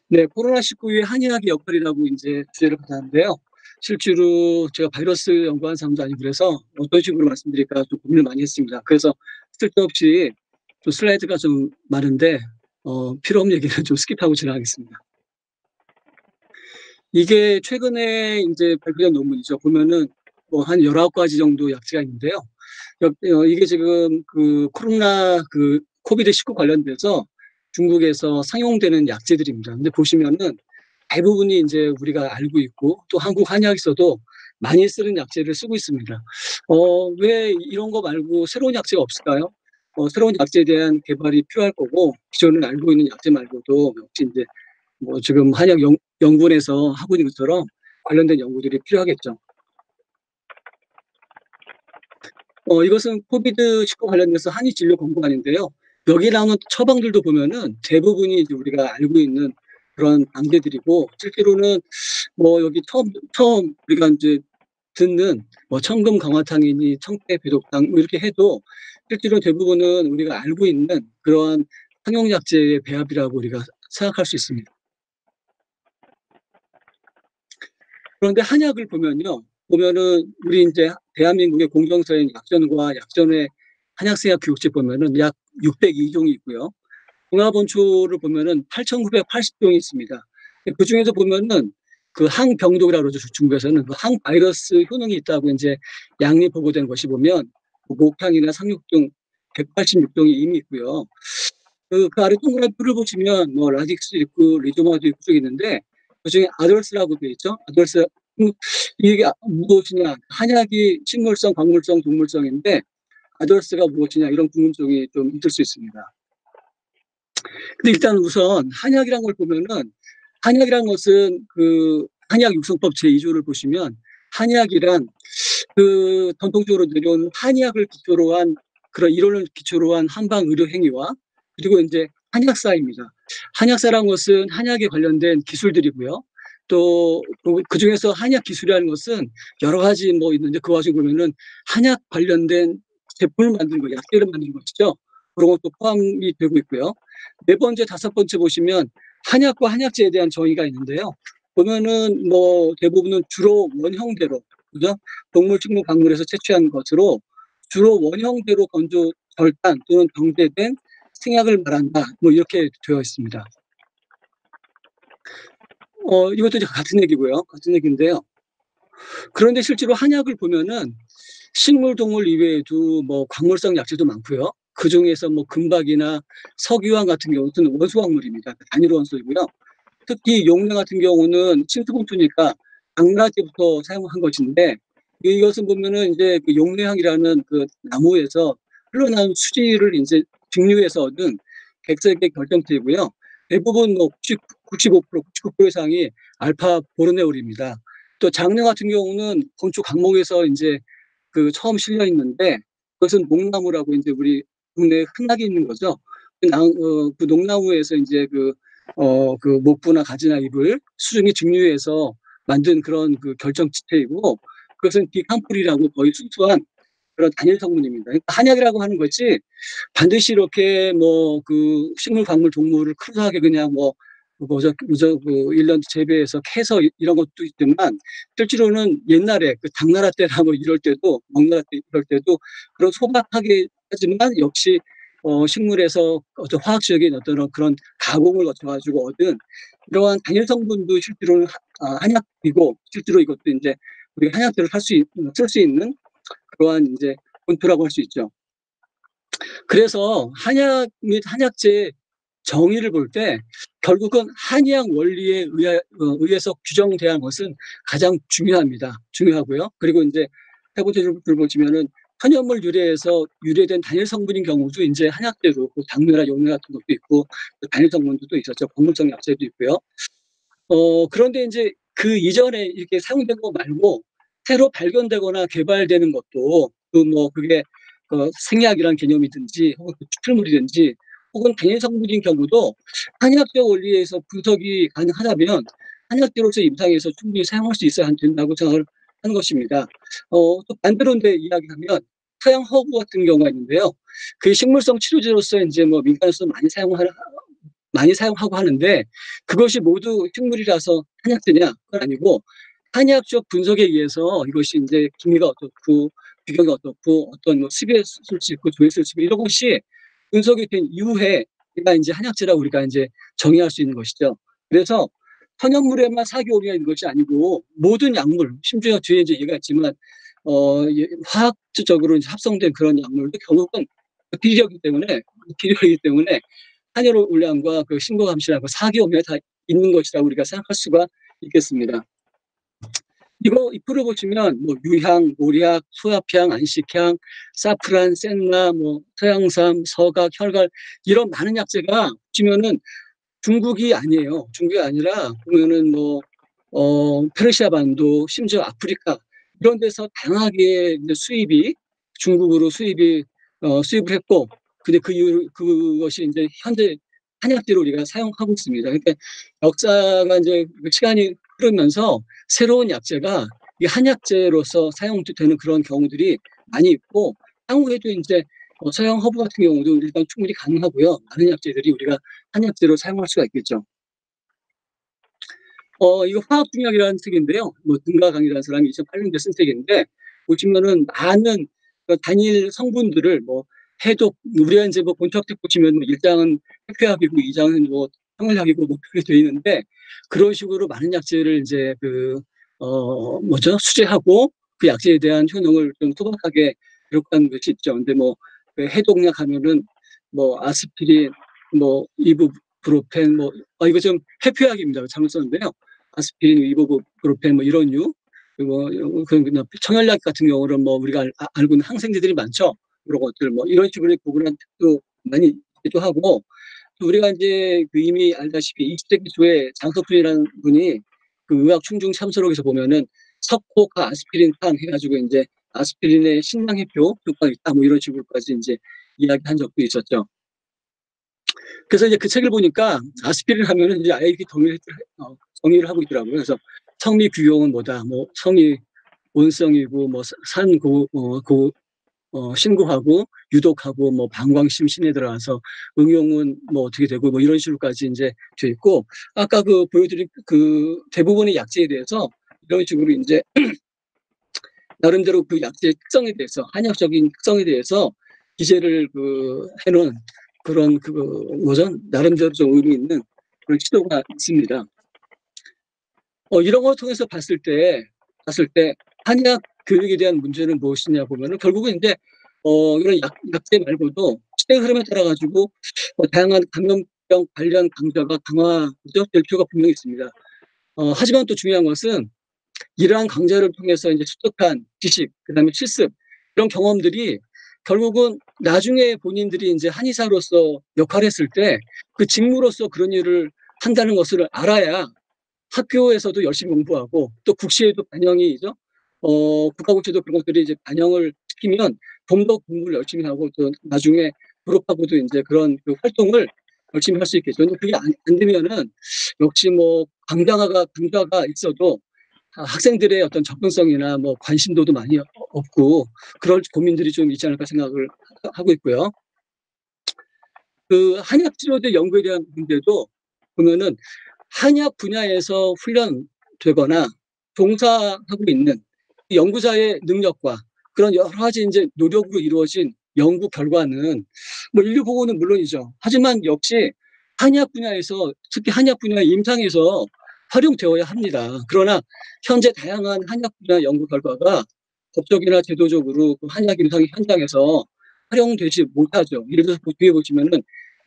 네, 코로나19의 한의학의 역할이라고 이제 주제를 받았는데요. 실제로 제가 바이러스 연구한 사람도 아니고 그래서 어떤 식으로 말씀드릴까 좀 고민을 많이 했습니다. 그래서 쓸데없이 좀 슬라이드가 좀 많은데 필요 없는 얘기는 좀 스킵하고 지나가겠습니다. 이게 최근에 이제 발표된 논문이죠. 보면은 뭐 한 19가지 정도 약제가 있는데요. 이게 지금 그 코로나 그 코비드19 관련돼서 중국에서 상용되는 약제들입니다. 근데 보시면은 대부분이 이제 우리가 알고 있고 또 한국 한의학에서도 많이 쓰는 약제를 쓰고 있습니다. 왜 이런 거 말고 새로운 약제가 없을까요? 새로운 약제에 대한 개발이 필요할 거고 기존에 알고 있는 약제 말고도 역시 이제 뭐 지금 한의학 연구원에서 하고 있는 것처럼 관련된 연구들이 필요하겠죠. 이것은 코비드19 관련돼서 한의 진료 권고안인데요. 여기 나오는 처방들도 보면은 대부분이 이제 우리가 알고 있는 그런 단계들이고 실제로는 뭐 여기 처음 우리가 이제 듣는 뭐 청금 강화탕이니 청태 배독탕 뭐 이렇게 해도 실제로 대부분은 우리가 알고 있는 그러한 상용약제의 배합이라고 우리가 생각할 수 있습니다. 그런데 한약을 보면은 우리 이제 대한민국의 공정서인 약전과 약전의 한약생약 교육제 보면은 약 602종이 있고요. 종합원초를 보면은 8,980종이 있습니다. 그 중에서 보면은 그 항병독이라고 그러죠. 중국에서는 그 항바이러스 효능이 있다고 이제 양리 보고된 것이 보면 목향이나 상륙 등 186종이 이미 있고요. 그 아래 동그란 표를 보시면 뭐 라딕스 있고 리조마도 있고 쭉 있는데 그중에 아돌스라고 되어 있죠. 아돌스 이게 무엇이냐? 한약이 식물성, 광물성, 동물성인데 아돌스가 무엇이냐 이런 궁금증이 좀 있을 수 있습니다. 근데 일단 우선 한약이란 걸 보면은 한약이란 것은 그 한약 육성법 제2조를 보시면 한약이란 그 전통적으로 내려온 한의학을 기초로 한 그런 이론을 기초로 한 한방 의료 행위와 그리고 이제 한약사입니다. 한약사라는 것은 한약에 관련된 기술들이고요. 또 그 중에서 한약 기술이라는 것은 여러 가지 뭐 있는데 그 와중에 보면은 한약 관련된 제품을 만드는 거, 약재를 만드는 것이죠. 그런 것도 포함이 되고 있고요. 네 번째, 다섯 번째 보시면 한약과 한약재에 대한 정의가 있는데요. 보면은 뭐 대부분은 주로 원형대로, 그죠? 동물, 식물, 광물에서 채취한 것으로 주로 원형대로 건조, 절단 또는 병제된 생약을 말한다. 뭐 이렇게 되어 있습니다. 이것도 이제 같은 얘기고요. 같은 얘기인데요. 그런데 실제로 한약을 보면은 식물, 동물 이외에도 뭐 광물성 약재도 많고요. 그 중에서 뭐 금박이나 석유황 같은 경우는 원소광물입니다. 단일 원소이고요. 특히 용량 같은 경우는 침투봉투니까 당나라때부터 사용한 것인데 이것은 보면은 이제 그 용량이라는 그 나무에서 흘러나온 수지를 이제 증류해서 얻은 백색의 결정체이고요. 대부분 뭐 95%, 99% 이상이 알파 보르네올입니다. 또 장려 같은 경우는 건축 강목에서 이제 그 처음 실려 있는데 그것은 목나무라고 이제 우리 국내에 흔하게 있는 거죠. 그 녹나무에서 이제 그 목부나 가지나 잎을 수중에 증류해서 만든 그런 그 결정체이고 그것은 디캄폴이라고 거의 순수한 그런 단일 성분입니다. 그러니까 한약이라고 하는 것이 반드시 이렇게 뭐 그 식물, 광물, 동물을 크루하게 그냥 뭐 뭐죠 그 1년 재배해서 캐서 이런 것도 있지만 실제로는 옛날에 그 당나라 때나 뭐 이럴 때도 명나라 때 이럴 때도 그런 소박하게 하지만 역시 식물에서 어떤 화학적인 어떤 그런 가공을 거쳐가지고 얻은 이러한 단일 성분도 실제로는 한약이고 실제로 이것도 이제 우리가 한약들을 쓸 수 있는 그러한 이제 본토라고 할 수 있죠. 그래서 한약 및 한약재의 정의를 볼 때 결국은 한의학 원리에 의해서 규정되는 것은 가장 중요하고요. 그리고 이제 세 번째 줄 보시면은 천연물 유래에서 유래된 단일 성분인 경우도 이제 한약재로 당뇨나 용량 같은 것도 있고 단일 성분도 있었죠. 광물성 약재도 있고요. 그런데 이제 그 이전에 이렇게 사용된 거 말고 새로 발견되거나 개발되는 것도 그게 생약이란 개념이든지 혹은 추출물이든지 혹은 단일 성분인 경우도 한의학적 원리에서 분석이 가능하다면 한의학계로서 임상에서 충분히 사용할 수 있어야 된다고 생각을 하는 것입니다. 또 반대로 이야기하면 서양 허브 같은 경우가 있는데요. 그 식물성 치료제로서 이제 뭐 민간에서 많이 사용하고 하는데 그것이 모두 식물이라서 한약재냐? 그건 아니고 한의학적 분석에 의해서 이것이 이제 기미가 어떻고 비경이 어떻고 어떤 뭐 습에 쓸 수 있고 조에 쓸 수 있고 이런 것이 분석이 된 이후에 우리가 이제 한약재라고 우리가 이제 정의할 수 있는 것이죠. 그래서 천연물에만 사기 오류가 있는 것이 아니고 모든 약물, 심지어 뒤에 이제 얘기가 있지만 화학적으로 이제 합성된 그런 약물도 결국은 비리이기 때문에 한열올량과 그 신고감시라고 사기오염에 다 있는 것이라고 우리가 생각할 수가 있겠습니다. 이거 잎으로 보시면 뭐 유향, 모리약, 소합향, 안식향, 사프란, sen나, 뭐 서양삼, 서각, 혈갈 이런 많은 약재가 보시면은 중국이 아니에요. 중국이 아니라 보면은 뭐 페르시아 반도, 심지어 아프리카 이런 데서 다양하게 이제 중국으로 수입을 했고, 근데 그것이 이제 현재 한약재로 우리가 사용하고 있습니다. 그러니까 역사가 이제 시간이 흐르면서 새로운 약재가 이 한약재로서 사용되는 그런 경우들이 많이 있고, 향후에도 이제 서양 허브 같은 경우도 일단 충분히 가능하고요. 많은 약재들이 우리가 한약재로 사용할 수가 있겠죠. 이거 화학중약이라는 책인데요. 뭐 등가강이라는 사람이 2008년도에 쓴 책인데 보시면은 많은 단일 성분들을 뭐 해독, 우리가 이제 뭐 본처책 보시면 1장은 해표약이고 2장은 뭐 청열약이고 뭐 그렇게 되어 있는데 그런 식으로 많은 약재를 이제 수제하고 그 약재에 대한 효능을 좀 소박하게 기록한 것이 있죠. 근데 뭐 그 해독약 하면은 뭐 아스피린, 뭐 이부프로펜, 뭐 이거 좀 해표약입니다. 잘못 썼는데요. 아스피린, 이부프로펜 뭐 이런 류, 그리고 그런 청열약 같은 경우는 뭐 우리가 알고 있는 항생제들이 많죠. 그런 것들 뭐 이런 식으로 구분한 책도 많이 있기도 하고, 또 우리가 이제 이미 알다시피 20세기 초에 장석준이라는 분이 그 의학 충중 참서록에서 보면은 석호가 아스피린탕 해가지고 이제 아스피린의 신장 해표 효과가 있다 뭐 이런 식으로까지 이제 이야기한 적도 있었죠. 그래서 이제 그 책을 보니까 아스피린 하면은 이제 아예 이렇게 정의를 하고 있더라고요. 그래서 성미 규용은 뭐다, 뭐 성이 온성이고 뭐 신고하고 유독하고 뭐 방광심 신에 들어가서 응용은 뭐 어떻게 되고 뭐 이런 식으로까지 이제 돼 있고, 아까 그 보여드린 그 대부분의 약재에 대해서 이런 식으로 이제 나름대로 그 약재의 특성에 대해서 한약적인 특성에 대해서 기재를 해놓은 그런 나름대로 좀 의미 있는 그런 시도가 있습니다. 이런 걸 통해서 봤을 때 한의학 교육에 대한 문제는 무엇이냐 보면은 결국은 이제 이런 약재 말고도 시대 흐름에 따라 가지고 다양한 감염병 관련 강좌가 강화될 필요가 분명히 있습니다. 하지만 또 중요한 것은 이러한 강좌를 통해서 이제 습득한 지식, 그다음에 실습 이런 경험들이 결국은 나중에 본인들이 이제 한의사로서 역할을 했을 때 그 직무로서 그런 일을 한다는 것을 알아야 학교에서도 열심히 공부하고 또 국시에도 반영이죠. 국가국시도 그런 것들이 이제 반영을 시키면 좀 더 공부를 열심히 하고 또 나중에 졸업하고도 이제 그런 그 활동을 열심히 할 수 있겠죠. 근데 그게 안 되면은 역시 뭐 강좌가 있어도 학생들의 어떤 접근성이나 뭐 관심도도 많이 없고 그럴 고민들이 좀 있지 않을까 생각을 하고 있고요. 그 한의학 치료제 연구에 대한 문제도 보면은 한의학 분야에서 훈련되거나 종사하고 있는 연구자의 능력과 그런 여러 가지 이제 노력으로 이루어진 연구 결과는 뭐 인류 보고는 물론이죠. 하지만 역시 한의학 분야에서, 특히 한의학 분야의 임상에서 활용되어야 합니다. 그러나 현재 다양한 한의학 분야 연구 결과가 법적이나 제도적으로 그 한의학 임상 현장에서 활용되지 못하죠. 예를 들어서 뒤에 보시면은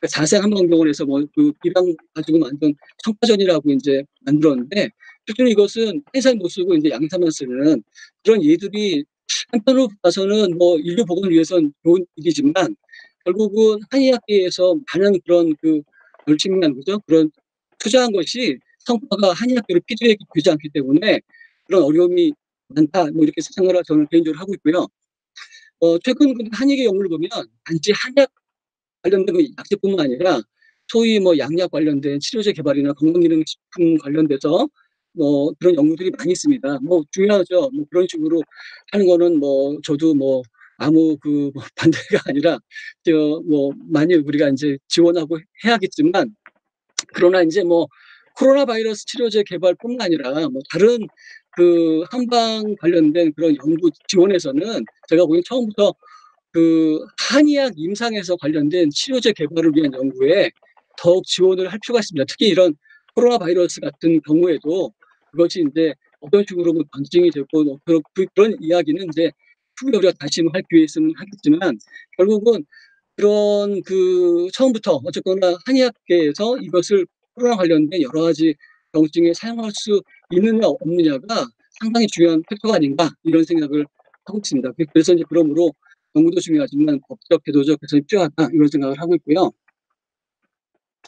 자생한방병원에서 그 비방 가지고 만든 청파전이라고 이제 만들었는데, 실제로 이것은 한의사를 못 쓰고 이제 양의사만 쓰는 그런 예들이 한편으로 봐서는 뭐 인류 보건을 위해서는 좋은 일이지만 결국은 한의학계에서 많은 그런 열심히한 거죠. 그런 투자한 것이 성과가 한의학계로 피드백이 되지 않기 때문에 그런 어려움이 많다. 뭐 이렇게 생각을 저는 개인적으로 하고 있고요. 최근 한의계 연구를 보면 단지 한약 관련된 약제뿐만 아니라 소위 뭐 양약 관련된 치료제 개발이나 건강기능식품 관련돼서 뭐 그런 연구들이 많이 있습니다. 뭐 중요하죠. 뭐 그런 식으로 하는 거는 뭐 저도 뭐 아무 뭐 반대가 아니라 뭐 많이 우리가 이제 지원하고 해야겠지만, 그러나 이제 뭐 코로나 바이러스 치료제 개발뿐만 아니라 뭐 다른 그 한방 관련된 그런 연구 지원에서는 제가 보기엔 처음부터 그 한의학 임상에서 관련된 치료제 개발을 위한 연구에 더욱 지원을 할 필요가 있습니다. 특히 이런 코로나 바이러스 같은 경우에도 그것이 이제 어떤 식으로 뭐 변증이 되고 뭐 그런 이야기는 이제 추후에 우리가 다시 할 기회 있으면 하겠지만, 결국은 그런 그 처음부터 어쨌거나 한의학계에서 이것을 코로나 관련된 여러 가지 병증에 사용할 수 있느냐 없느냐가 상당히 중요한 팩터가 아닌가, 이런 생각을 하고 있습니다. 그래서 이제 그러므로 연구도 중요하지만 법적, 제도적 개선이 필요하다, 이런 생각을 하고 있고요.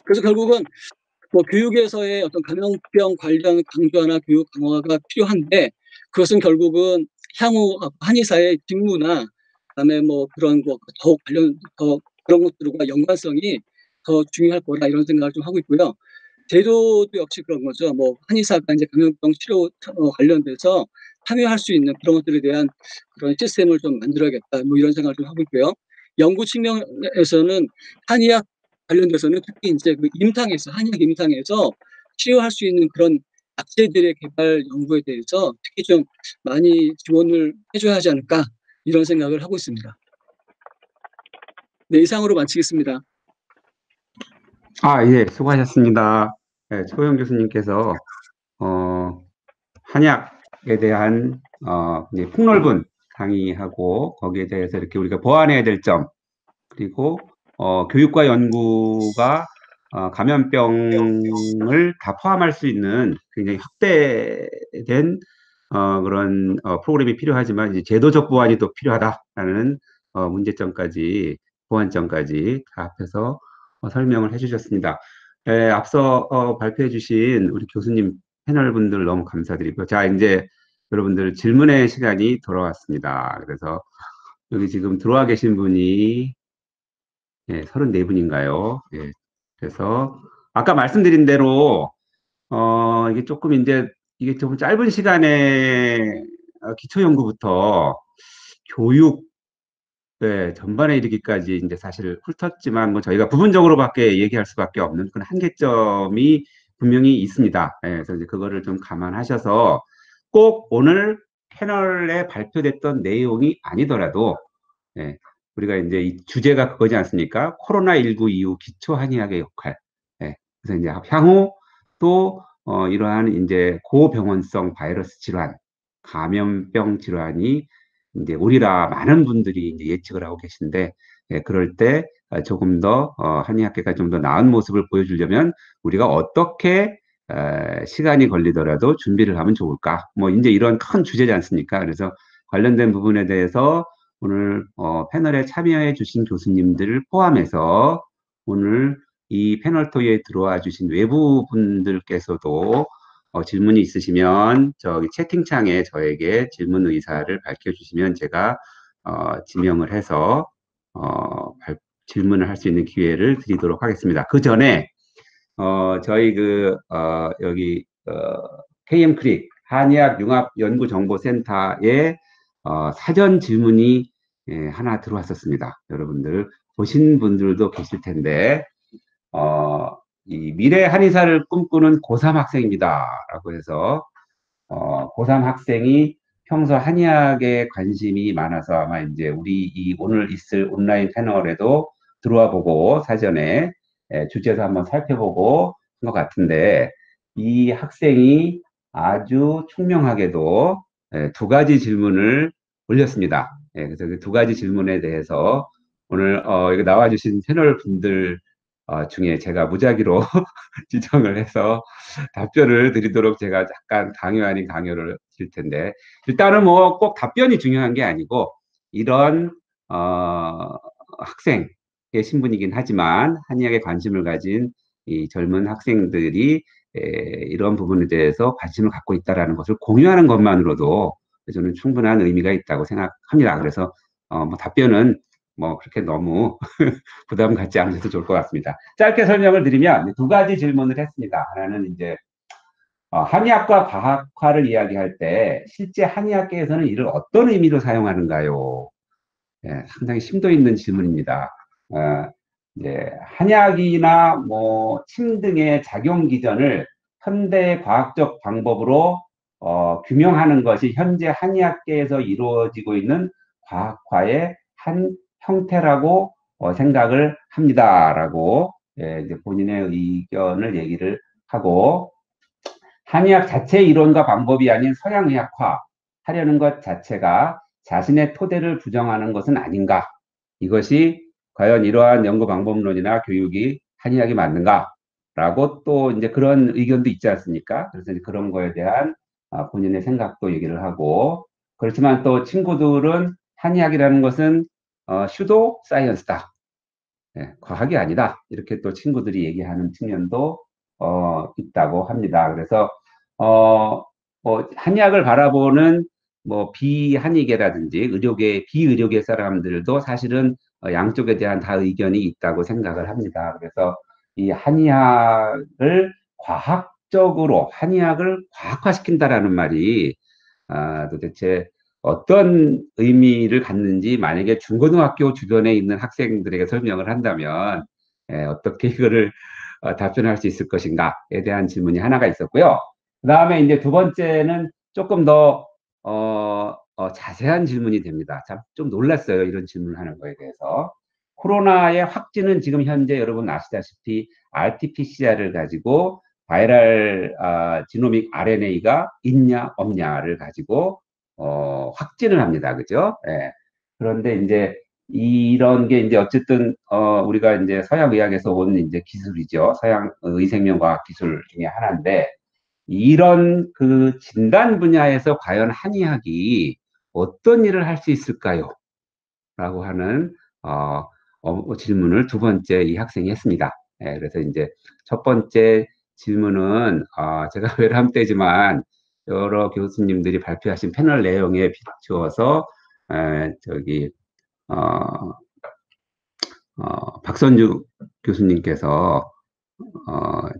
그래서 결국은 뭐 교육에서의 어떤 감염병 관련 강조나 교육 강화가 필요한데, 그것은 결국은 향후 한의사의 직무나 그다음에 뭐 그런 거 더욱 더 그런 것들과 연관성이 더 중요할 거다, 이런 생각을 좀 하고 있고요. 제도도 역시 그런 거죠. 뭐 한의사가 이제 감염병 치료 관련돼서 참여할 수 있는 그런 것들에 대한 그런 시스템을 좀 만들어야겠다, 뭐 이런 생각을 좀 하고 있고요. 연구 측면에서는 한의학 관련돼서는 특히 이제 그 한의학 임상에서 치료할 수 있는 그런 약제들의 개발 연구에 대해서 특히 좀 많이 지원을 해줘야 하지 않을까, 이런 생각을 하고 있습니다. 네, 이상으로 마치겠습니다. 예, 수고하셨습니다. 네, 초영 교수님께서 한약에 대한 이제 폭넓은 강의하고 거기에 대해서 이렇게 우리가 보완해야 될 점, 그리고 교육과 연구가 감염병을 다 포함할 수 있는 굉장히 확대된 그런 프로그램이 필요하지만 이제 제도적 보완이 또 필요하다라는 문제점까지, 보완점까지 다 합해서 설명을 해주셨습니다. 앞서 발표해주신 우리 교수님 패널분들 너무 감사드리고, 자, 이제 여러분들 질문의 시간이 돌아왔습니다. 그래서 여기 지금 들어와 계신 분이 34분인가요? 예. 그래서 아까 말씀드린 대로 이게 조금 이제 이게 좀 짧은 시간에 기초 연구부터 교육 전반에 이르기까지 이제 사실 훑었지만 뭐 저희가 부분적으로밖에 얘기할 수밖에 없는 그런 한계점이 분명히 있습니다. 그래서 이제 그거를 좀 감안하셔서 꼭 오늘 패널에 발표됐던 내용이 아니더라도 우리가 이제 이 주제가 그거지 않습니까? 코로나19 이후 기초 한의학의 역할. 그래서 이제 향후 또 이러한 이제 고병원성 바이러스 질환, 감염병 질환이 이제 오리라 많은 분들이 이제 예측을 하고 계신데, 그럴 때 조금 더 한의학계가 좀 더 나은 모습을 보여주려면 우리가 어떻게 시간이 걸리더라도 준비를 하면 좋을까? 뭐 이제 이런 큰 주제지 않습니까? 그래서 관련된 부분에 대해서 오늘 패널에 참여해 주신 교수님들을 포함해서 오늘 이 패널 토의에 들어와 주신 외부 분들께서도 질문이 있으시면 저기 채팅창에 저에게 질문 의사를 밝혀주시면 제가 지명을 해서 질문을 할 수 있는 기회를 드리도록 하겠습니다. 그 전에 저희 여기 KM 크릭 한의학 융합 연구정보센터에 사전 질문이 하나 들어왔었습니다. 여러분들 보신 분들도 계실 텐데 이 미래 한의사를 꿈꾸는 고3 학생입니다. 라고 해서 고3 학생이 평소 한의학에 관심이 많아서 아마 이제 우리 오늘 있을 온라인 패널에도 들어와 보고 사전에 주제도 한번 살펴보고 한 것 같은데, 이 학생이 아주 총명하게도 두 가지 질문을 올렸습니다. 그래서 그 두 가지 질문에 대해서 오늘 여기 나와주신 패널 분들 중에 제가 무작위로 지정을 해서 답변을 드리도록 제가 약간 강요 아닌 강요를 드릴 텐데, 일단은 뭐 꼭 답변이 중요한 게 아니고 이런 학생의 신분이긴 하지만 한의학에 관심을 가진 이 젊은 학생들이 이런 부분에 대해서 관심을 갖고 있다는 것을 공유하는 것만으로도 저는 충분한 의미가 있다고 생각합니다. 그래서 뭐 답변은 뭐 그렇게 너무 부담 갖지 않으셔도 좋을 것 같습니다. 짧게 설명을 드리면 두 가지 질문을 했습니다. 하나는 이제 한의학과 과학화를 이야기할 때 실제 한의학계에서는 이를 어떤 의미로 사용하는가요? 상당히 심도 있는 질문입니다. 이제 한약이나 뭐 침 등의 작용 기전을 현대 과학적 방법으로 규명하는 것이 현재 한의학계에서 이루어지고 있는 과학화의 한 형태라고 생각을 합니다라고 이제 본인의 의견을 얘기를 하고, 한의학 자체 이론과 방법이 아닌 서양의학화 하려는 것 자체가 자신의 토대를 부정하는 것은 아닌가? 이것이 과연 이러한 연구 방법론이나 교육이 한의학이 맞는가? 라고 또 이제 그런 의견도 있지 않습니까? 그래서 이제 그런 거에 대한 본인의 생각도 얘기를 하고, 그렇지만 또 친구들은 한의학이라는 것은 슈도 사이언스다. 과학이 아니다. 이렇게 또 친구들이 얘기하는 측면도 있다고 합니다. 그래서 한의학을 바라보는 뭐 비한의계라든지 의료계, 비의료계 사람들도 사실은 양쪽에 대한 다 의견이 있다고 생각을 합니다. 그래서 이 한의학을 과학적으로 한의학을 과학화시킨다라는 말이 도대체 어떤 의미를 갖는지 만약에 중고등학교 주변에 있는 학생들에게 설명을 한다면 어떻게 이거를 답변할 수 있을 것인가에 대한 질문이 하나가 있었고요. 그 다음에 이제 두 번째는 조금 더 자세한 질문이 됩니다. 참 좀 놀랐어요. 이런 질문을 하는 거에 대해서. 코로나의 확진은 지금 현재 여러분 아시다시피 RT-PCR을 가지고 바이럴 지노믹 RNA가 있냐 없냐를 가지고 확진을 합니다. 그죠? 그런데 이제 이런 게 이제 어쨌든 우리가 이제 서양의학에서 온 이제 기술이죠. 서양 의생명과학 기술 중에 하나인데, 이런 그 진단 분야에서 과연 한의학이 어떤 일을 할 수 있을까요? 라고 하는 질문을 두 번째 이 학생이 했습니다. 그래서 이제 첫 번째 질문은 제가 외람되지만 여러 교수님들이 발표하신 패널 내용에 비추어서 박선주 교수님께서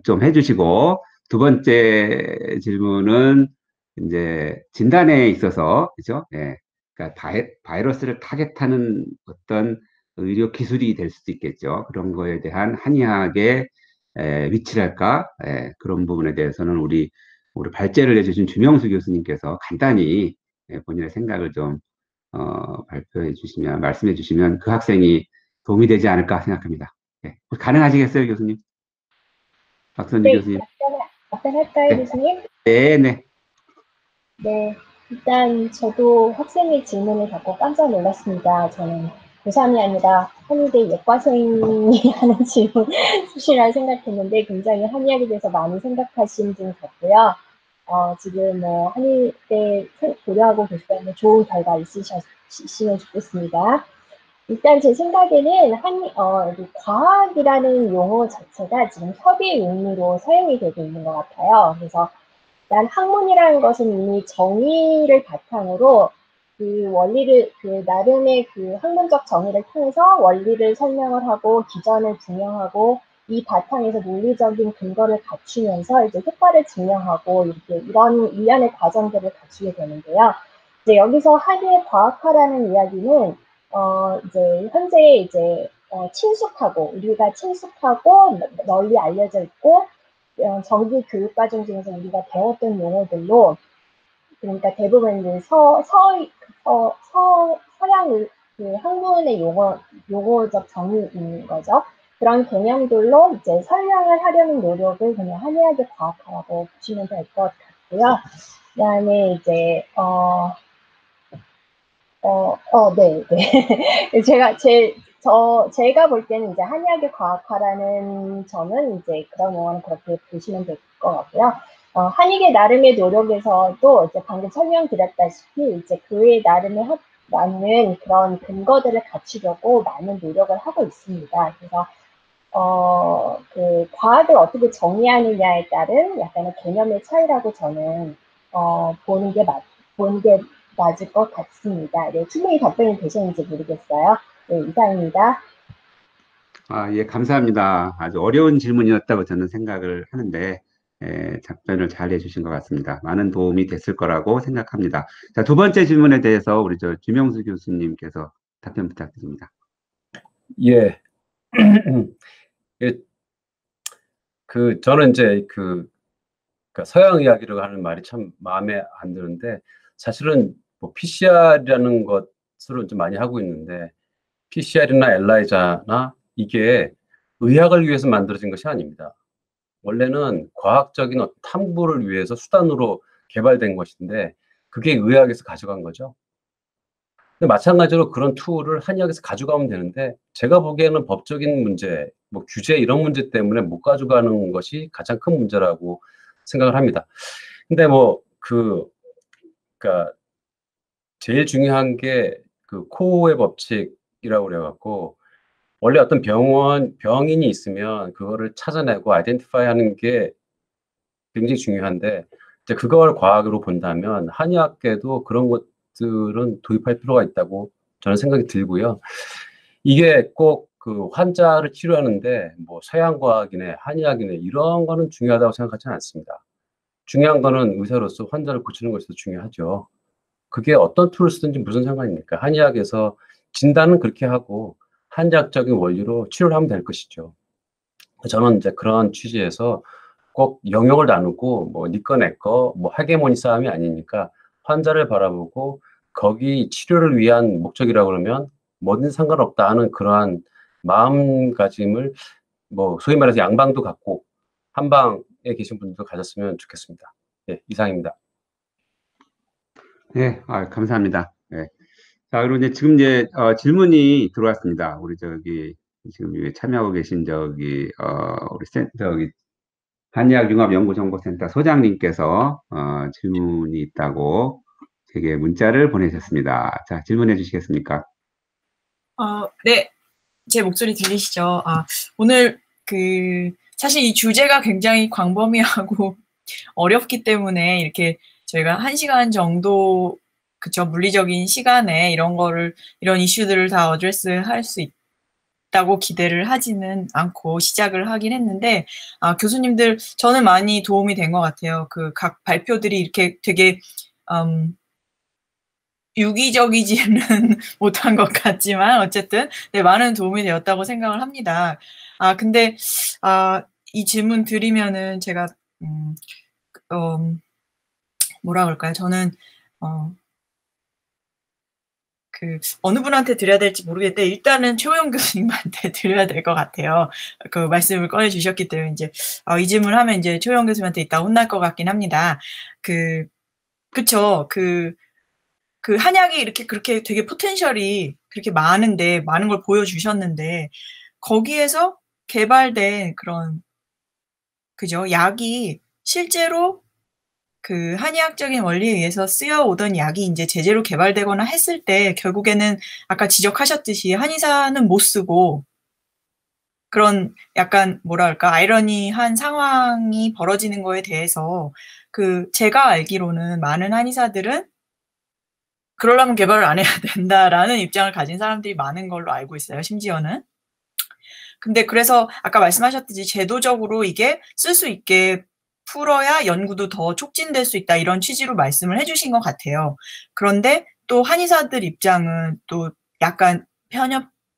좀 해주시고, 두 번째 질문은 이제 진단에 있어서, 그죠? 그러니까 바이러스를 타겟하는 어떤 의료 기술이 될 수도 있겠죠. 그런 거에 대한 한의학의 위치랄까? 그런 부분에 대해서는 우리 발제를 해주신 주명수 교수님께서 간단히 본인의 생각을 좀 발표해 주시면, 말씀해 주시면 그 학생이 도움이 되지 않을까 생각합니다. 가능하시겠어요, 교수님? 박선주 교수님. 답변할까요, 교수님? 네. 네, 일단 저도 학생의 질문을 받고 깜짝 놀랐습니다. 저는 고3이 아니라 한의대 예과생이 하는 질문 수시라 생각했는데 굉장히 한의학에 대해서 많이 생각하신 분 같고요. 지금 뭐 한의대 고려하고 계시다면 좋은 결과 있으시면 좋겠습니다. 일단 제 생각에는 과학이라는 용어 자체가 지금 협의의 의미로 사용이 되고 있는 것 같아요. 그래서 일단 학문이라는 것은 이미 정의를 바탕으로 그 원리를, 그 나름의 그 학문적 정의를 통해서 원리를 설명을 하고 기전을 증명하고 이 바탕에서 논리적인 근거를 갖추면서 이제 효과를 증명하고 이렇게 이런 일련의 과정들을 갖추게 되는데요. 이제 여기서 한의의 과학화라는 이야기는 이제 현재 이제 친숙하고 우리가 친숙하고 널리 알려져 있고 정규 교육 과정 중에서 우리가 배웠던 용어들로, 그러니까 대부분 이제 서양 그 학문의 용어적 정의인 거죠. 그런 개념들로 이제 설명을 하려는 노력을 그냥 한의학의 과학화라고 보시면 될 것 같고요. 그다음에 이제 네. 제가 볼 때는 이제 한의학의 과학화라는 점은 이제 그런 용어는 그렇게 보시면 될 것 같고요. 한의계 나름의 노력에서도 이제 방금 설명드렸다시피 이제 그의 나름의 맞는 그런 근거들을 갖추려고 많은 노력을 하고 있습니다. 그래서 그 과학을 어떻게 정의하느냐에 따른 약간의 개념의 차이라고 저는 보는 게 맞을 것 같습니다. 네, 충분히 답변이 되셨는지 모르겠어요. 네, 이상입니다. 예, 감사합니다. 아주 어려운 질문이었다고 저는 생각을 하는데, 답변을 잘 해주신 것 같습니다. 많은 도움이 됐을 거라고 생각합니다. 자, 두 번째 질문에 대해서 우리 주명수 교수님께서 답변 부탁드립니다. 예. 저는 이제 그러니까 서양 이야기를 하는 말이 참 마음에 안 드는데, 사실은 뭐 PCR이라는 것으로 좀 많이 하고 있는데, PCR이나 엘라이자나 이게 의학을 위해서 만들어진 것이 아닙니다. 원래는 과학적인 어떤 탐구를 위해서 수단으로 개발된 것인데, 그게 의학에서 가져간 거죠. 근데 마찬가지로 그런 툴을 한의학에서 가져가면 되는데, 제가 보기에는 법적인 문제, 뭐 규제 이런 문제 때문에 못 가져가는 것이 가장 큰 문제라고 생각을 합니다. 근데 그러니까 제일 중요한 게 그 코어의 법칙이라고 그래갖고, 원래 어떤 병인이 있으면 그거를 찾아내고 아이덴티파이 하는 게 굉장히 중요한데, 이제 그걸 과학으로 본다면 한의학계도 그런 것들은 도입할 필요가 있다고 저는 생각이 들고요. 이게 꼭 그 환자를 치료하는데 뭐 서양 과학이네, 한의학이네 이런 거는 중요하다고 생각하지는 않습니다. 중요한 거는 의사로서 환자를 고치는 것이 더 중요하죠. 그게 어떤 툴을 쓰든지 무슨 상관입니까? 한의학에서 진단은 그렇게 하고 한의학적인 원리로 치료를 하면 될 것이죠. 저는 이제 그런 취지에서 꼭 영역을 나누고 뭐 니 거 내 거 뭐 하게모니 싸움이 아니니까 환자를 바라보고 거기 치료를 위한 목적이라고 그러면 뭐든 상관없다 하는 그러한 마음가짐을 뭐 소위 말해서 양방도 갖고 한방에 계신 분들도 가졌으면 좋겠습니다. 네, 이상입니다. 네, 감사합니다. 네. 자, 그리고 지금 질문이 들어왔습니다. 우리 지금 참여하고 계신 우리 한의학융합연구정보센터 소장님께서 질문이 있다고 제게 문자를 보내셨습니다. 자, 질문해 주시겠습니까? 네, 제 목소리 들리시죠? 오늘 사실 이 주제가 굉장히 광범위하고 어렵기 때문에 이렇게 저희가 1시간 정도, 그쵸, 물리적인 시간에 이런 이슈들을 다 어드레스 할 수 있다고 기대를 하지는 않고 시작을 하긴 했는데, 교수님들, 저는 많이 도움이 된 것 같아요. 각 발표들이 이렇게 되게, 유기적이지는 못한 것 같지만, 어쨌든, 네, 많은 도움이 되었다고 생각을 합니다. 근데, 이 질문 드리면은 제가, 뭐라 그럴까요? 저는, 어느 분한테 드려야 될지 모르겠는데, 일단은 최호영 교수님한테 드려야 될 것 같아요. 그 말씀을 꺼내주셨기 때문에, 이제, 이 질문을 하면 이제 최호영 교수님한테 이따 혼날 것 같긴 합니다. 그쵸. 한약이 이렇게 그렇게 되게 포텐셜이 그렇게 많은데, 많은 걸 보여주셨는데, 거기에서 개발된 그런, 그죠? 약이 실제로 한의학적인 원리에 의해서 쓰여오던 약이 이제 제재로 개발되거나 했을 때 결국에는 아까 지적하셨듯이 한의사는 못 쓰고 그런 약간 뭐랄까 아이러니한 상황이 벌어지는 거에 대해서 제가 알기로는 많은 한의사들은 그러려면 개발을 안 해야 된다라는 입장을 가진 사람들이 많은 걸로 알고 있어요. 심지어는. 근데 그래서 아까 말씀하셨듯이 제도적으로 이게 쓸 수 있게 풀어야 연구도 더 촉진될 수 있다 이런 취지로 말씀을 해주신 것 같아요. 그런데 또 한의사들 입장은 또 약간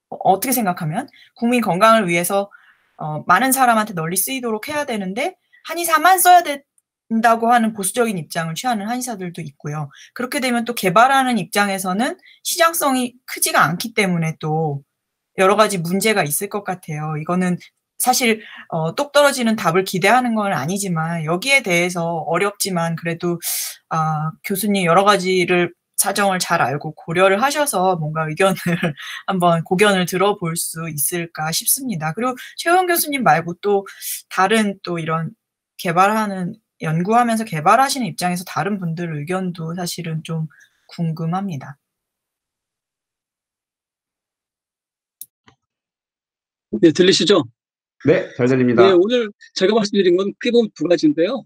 어떻게 생각하면 국민 건강을 위해서 많은 사람한테 널리 쓰이도록 해야 되는데 한의사만 써야 된다고 하는 보수적인 입장을 취하는 한의사들도 있고요. 그렇게 되면 또 개발하는 입장에서는 시장성이 크지가 않기 때문에 또 여러 가지 문제가 있을 것 같아요. 이거는 사실 똑 떨어지는 답을 기대하는 건 아니지만 여기에 대해서 어렵지만 그래도 교수님 여러 가지를 사정을 잘 알고 고려를 하셔서 뭔가 의견을 한번 고견을 들어볼 수 있을까 싶습니다. 그리고 최호영 교수님 말고 또 다른 또 이런 연구하면서 개발하시는 입장에서 다른 분들 의견도 사실은 좀 궁금합니다. 네, 들리시죠? 네, 잘 들립니다. 네, 오늘 제가 말씀드린 건 크게 보면 두 가지인데요.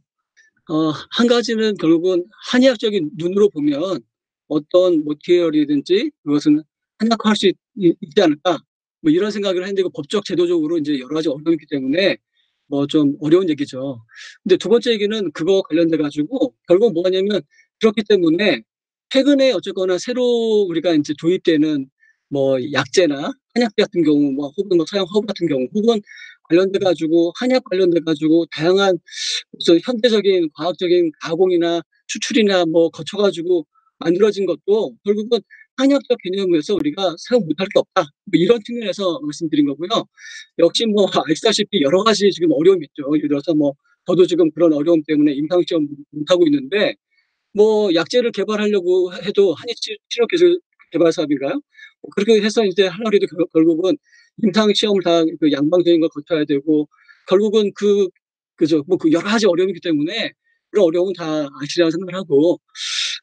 한 가지는 결국은 한의학적인 눈으로 보면 어떤 모티리얼이든지 그것은 한약화할 수 있지 않을까 뭐 이런 생각을 했는데 법적 제도적으로 이제 여러 가지 어려움이 있기 때문에 뭐 좀 어려운 얘기죠. 근데 두 번째 얘기는 그거 관련돼 가지고 결국 뭐냐면 그렇기 때문에 최근에 어쨌거나 새로 우리가 이제 도입되는 뭐 약제나 한약제 같은 경우, 뭐 혹은 뭐 서양 허브 같은 경우, 혹은 관련돼 가지고 한약 관련돼 가지고 다양한 무슨 현대적인 과학적인 가공이나 추출이나 뭐 거쳐 가지고 만들어진 것도 결국은 한약적 개념에서 우리가 사용 못할 게 없다. 뭐 이런 측면에서 말씀드린 거고요. 역시 뭐 아시다시피 여러 가지 지금 어려움이 있죠. 예를 들어서 뭐 저도 지금 그런 어려움 때문에 임상 시험 못 하고 있는데, 뭐 약제를 개발하려고 해도 한의 치료 기술 개발 사업인가요? 그렇게 해서 이제 하려고 해도 결국은 임상 시험을 다 그 양방적인 걸 거쳐야 되고, 결국은 그죠. 뭐 그 여러 가지 어려움이기 때문에 그런 어려움은 다 아시리라고 생각을 하고,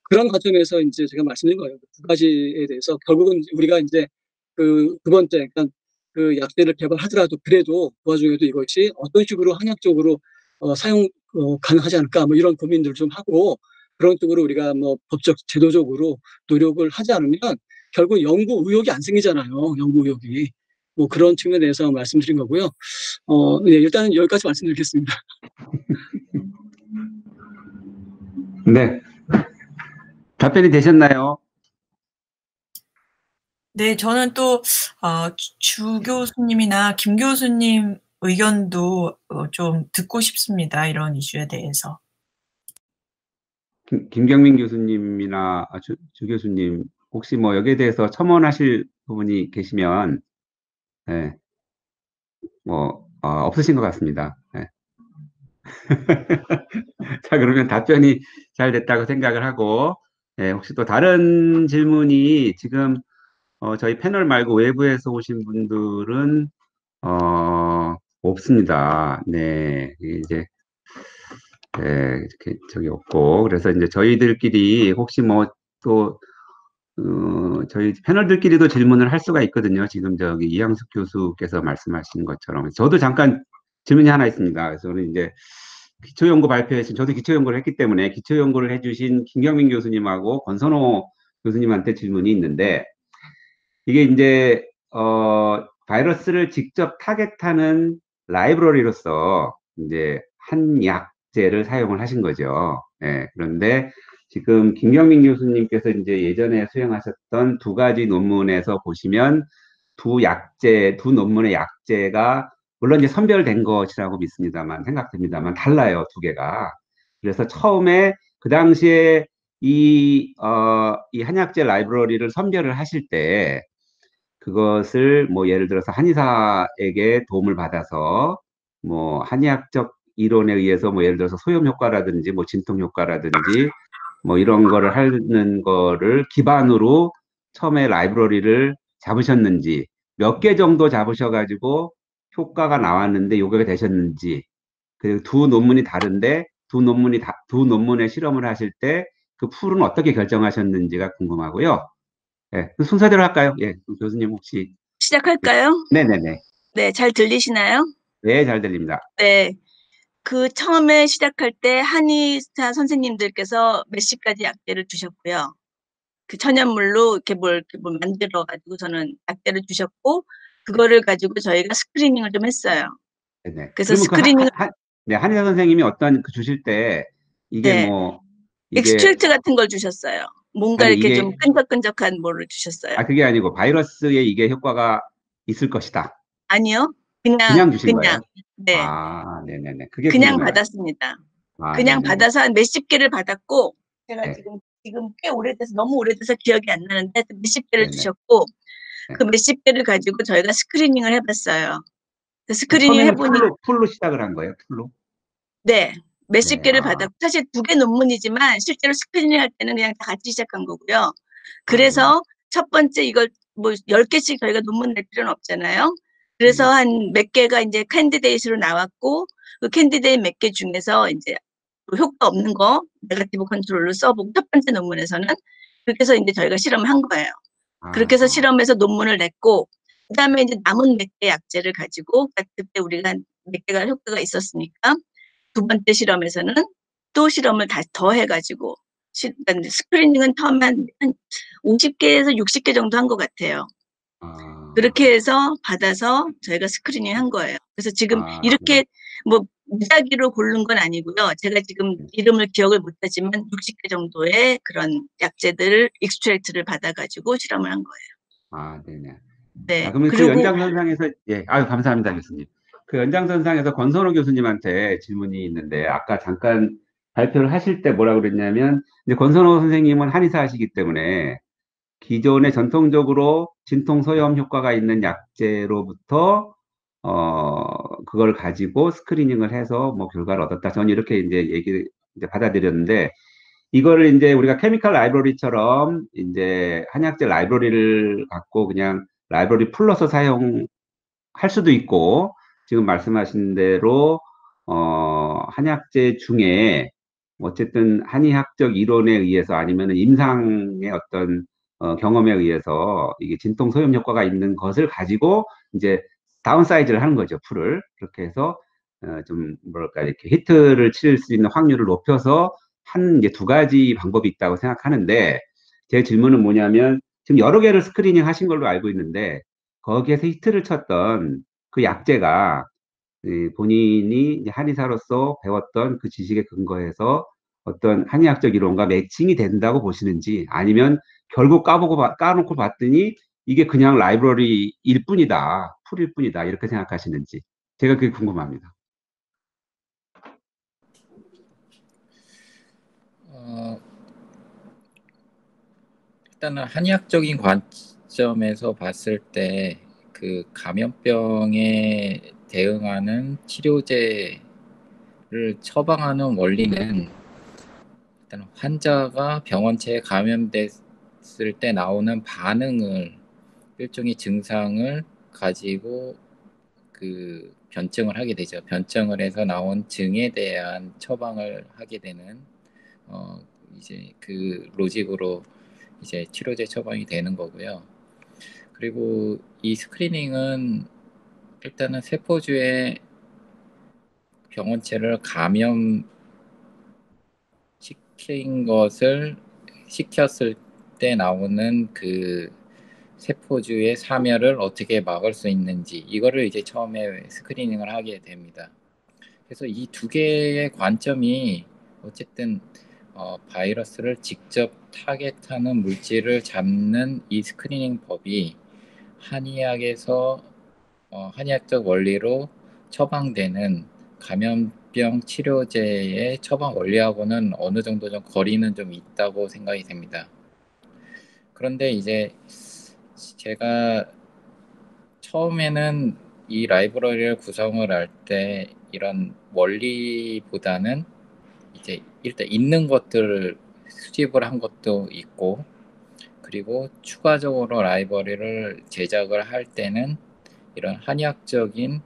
그런 관점에서 이제 제가 말씀드린 거예요. 두 가지에 대해서 결국은 우리가 이제 두 번째, 그러니까 그 약제를 개발하더라도 그래도 그 와중에도 이것이 어떤 식으로 한약적으로 사용 가능하지 않을까, 뭐 이런 고민들을 좀 하고, 그런 쪽으로 우리가 뭐 법적 제도적으로 노력을 하지 않으면 결국 연구 의욕이 안 생기잖아요. 연구 의욕이. 뭐 그런 측면에서 말씀드린 거고요. 네, 일단은 여기까지 말씀드리겠습니다. 네. 답변이 되셨나요? 네, 저는 또 주 교수님이나 김 교수님 의견도 좀 듣고 싶습니다. 이런 이슈에 대해서. 김경민 교수님이나 주 교수님, 혹시 뭐 여기에 대해서 첨언하실 부분이 계시면, 네, 뭐 없으신 것 같습니다. 네. 자, 그러면 답변이 잘 됐다고 생각을 하고, 네, 혹시 또 다른 질문이 지금 저희 패널 말고 외부에서 오신 분들은 없습니다. 네, 이제 네, 이렇게 저기 없고, 그래서 이제 저희들끼리 혹시 뭐 또 저희 패널들끼리도 질문을 할 수가 있거든요. 지금 저기 이항숙 교수께서 말씀하신 것처럼 저도 잠깐 질문이 하나 있습니다. 그래서 저는 이제 기초연구 발표했신, 저도 기초연구를 했기 때문에 기초연구를 해주신 김경민 교수님하고 권선호 교수님한테 질문이 있는데, 이게 이제 바이러스를 직접 타겟하는 라이브러리로서 이제 한약제를 사용을 하신 거죠. 예, 그런데 지금 김경민 교수님께서 이제 예전에 수행하셨던 두 가지 논문에서 보시면 두 논문의 약제가 물론 이제 선별된 것이라고 믿습니다만, 생각됩니다만 달라요, 두 개가. 그래서 처음에 그 당시에 이 한약제 라이브러리를 선별을 하실 때 그것을 뭐 예를 들어서 한의사에게 도움을 받아서 뭐 한의학적 이론에 의해서 뭐 예를 들어서 소염 효과라든지 뭐 진통 효과라든지 뭐 이런 거를 하는 거를 기반으로 처음에 라이브러리를 잡으셨는지, 몇 개 정도 잡으셔가지고 효과가 나왔는데 요게 되셨는지, 그리고 두 논문이 다른데 두 논문의 실험을 하실 때 그 풀은 어떻게 결정하셨는지가 궁금하고요. 예, 순서대로 할까요? 예, 교수님 혹시. 시작할까요? 네네네. 네, 잘 들리시나요? 네, 잘 들립니다. 네. 그 처음에 시작할 때 한의사 선생님들께서 몇십 가지 약제를 주셨고요. 그 천연물로 이렇게 뭘 만들어 가지고 저는 약제를 주셨고, 그거를 가지고 저희가 스크리닝을 좀 했어요. 네네. 그래서 그러면 스크리닝을 네, 한의사 선생님이 어떤 그 주실 때 이게 네. 뭐 엑스트랙트 같은 걸 주셨어요. 뭔가 아니 이렇게 이게 좀 끈적끈적한 뭐를 주셨어요. 그게 아니고 바이러스에 이게 효과가 있을 것이다. 아니요. 그냥 주신 거예요? 네. 네네네. 그게 그냥 궁금해요. 받았습니다. 그냥 네네네. 받아서 한 몇십 개를 받았고, 제가 네. 지금 꽤 오래돼서, 너무 오래돼서 기억이 안 나는데 몇십 개를 네네. 주셨고, 네. 그 몇십 개를 가지고 저희가 스크리닝을 해봤어요. 스크리닝 처음에는 해보니 풀로 시작을 한 거예요? 풀로? 네, 몇십 네. 개를 받았고, 사실 두 개 논문이지만 실제로 스크리닝 할 때는 그냥 다 같이 시작한 거고요. 네. 그래서 첫 번째 이걸 뭐 10개씩 저희가 논문 낼 필요는 없잖아요. 그래서 네. 한 몇 개가 이제 캔디데이트로 나왔고, 그 캔디데이트 몇 개 중에서 이제 효과 없는 거 네거티브 컨트롤로 써보고, 첫 번째 논문에서는 그렇게 해서 이제 저희가 실험을 한 거예요. 그렇게 해서 실험해서 논문을 냈고, 그다음에 이제 남은 몇 개 약제를 가지고, 그때 우리가 몇 개가 효과가 있었으니까 두 번째 실험에서는 또 실험을 다시 더 해가지고, 그러니까 스크리닝은 처음에 한 50개에서 60개 정도 한 것 같아요. 그렇게 해서 받아서 저희가 스크리닝 한 거예요. 그래서 지금 이렇게 뭐 무작위로 고른 건 아니고요. 제가 지금 이름을 기억을 못하지만 60개 정도의 그런 약제들을 익스트랙트를 받아가지고 실험을 한 거예요. 아, 네네. 네. 그러면 그 그리고 연장선상에서, 예, 아유, 감사합니다, 교수님. 그 연장선상에서 권선호 교수님한테 질문이 있는데, 아까 잠깐 발표를 하실 때 뭐라고 그랬냐면, 이제 권선호 선생님은 한의사 하시기 때문에, 기존에 전통적으로 진통 소염 효과가 있는 약제로부터, 그걸 가지고 스크리닝을 해서 뭐 결과를 얻었다. 저는 이렇게 이제 받아들였는데, 이거를 이제 우리가 케미컬 라이브러리처럼 이제 한약재 라이브러리를 갖고 그냥 라이브러리 풀러서 사용할 수도 있고, 지금 말씀하신 대로 한약재 중에 어쨌든 한의학적 이론에 의해서 아니면 임상의 어떤 경험에 의해서 이게 진통 소염 효과가 있는 것을 가지고 이제 다운사이즈를 하는 거죠, 풀을. 그렇게 해서 좀 뭐랄까 이렇게 히트를 칠 수 있는 확률을 높여서 한 이제 두 가지 방법이 있다고 생각하는데, 제 질문은 뭐냐면 지금 여러 개를 스크리닝 하신 걸로 알고 있는데, 거기에서 히트를 쳤던 그 약제가 본인이 이제 한의사로서 배웠던 그 지식에 근거해서 어떤 한의학적 이론과 매칭이 된다고 보시는지, 아니면 결국 까놓고 봤더니 이게 그냥 라이브러리일 뿐이다, 풀일 뿐이다, 이렇게 생각하시는지, 제가 그게 궁금합니다. 일단은 한의학적인 관점에서 봤을 때 그 감염병에 대응하는 치료제를 처방하는 원리는 일단 환자가 병원체에 감염됐을 때 나오는 반응을, 일종의 증상을 가지고 그 변증을 하게 되죠. 변증을 해서 나온 증에 대한 처방을 하게 되는 이제 그 로직으로 이제 치료제 처방이 되는 거고요. 그리고 이 스크리닝은 일단은 세포주의 병원체를 시켰을 때 나오는 그 세포주의 사멸을 어떻게 막을 수 있는지, 이거를 이제 처음에 스크리닝을 하게 됩니다. 그래서 이 두 개의 관점이 어쨌든 바이러스를 직접 타겟하는 물질을 잡는 이 스크리닝 법이 한의학에서 한의학적 원리로 처방되는 감염병 치료제의 처방 원리하고는 어느 정도 좀 거리는 좀 있다고 생각이 됩니다. 그런데 이제 제가 처음에는 이 라이브러리를 구성을 할 때 이런 원리보다는 이제 일단 있는 것들을 수집을 한 것도 있고, 그리고 추가적으로 라이브러리를 제작을 할 때는 이런 한의학적인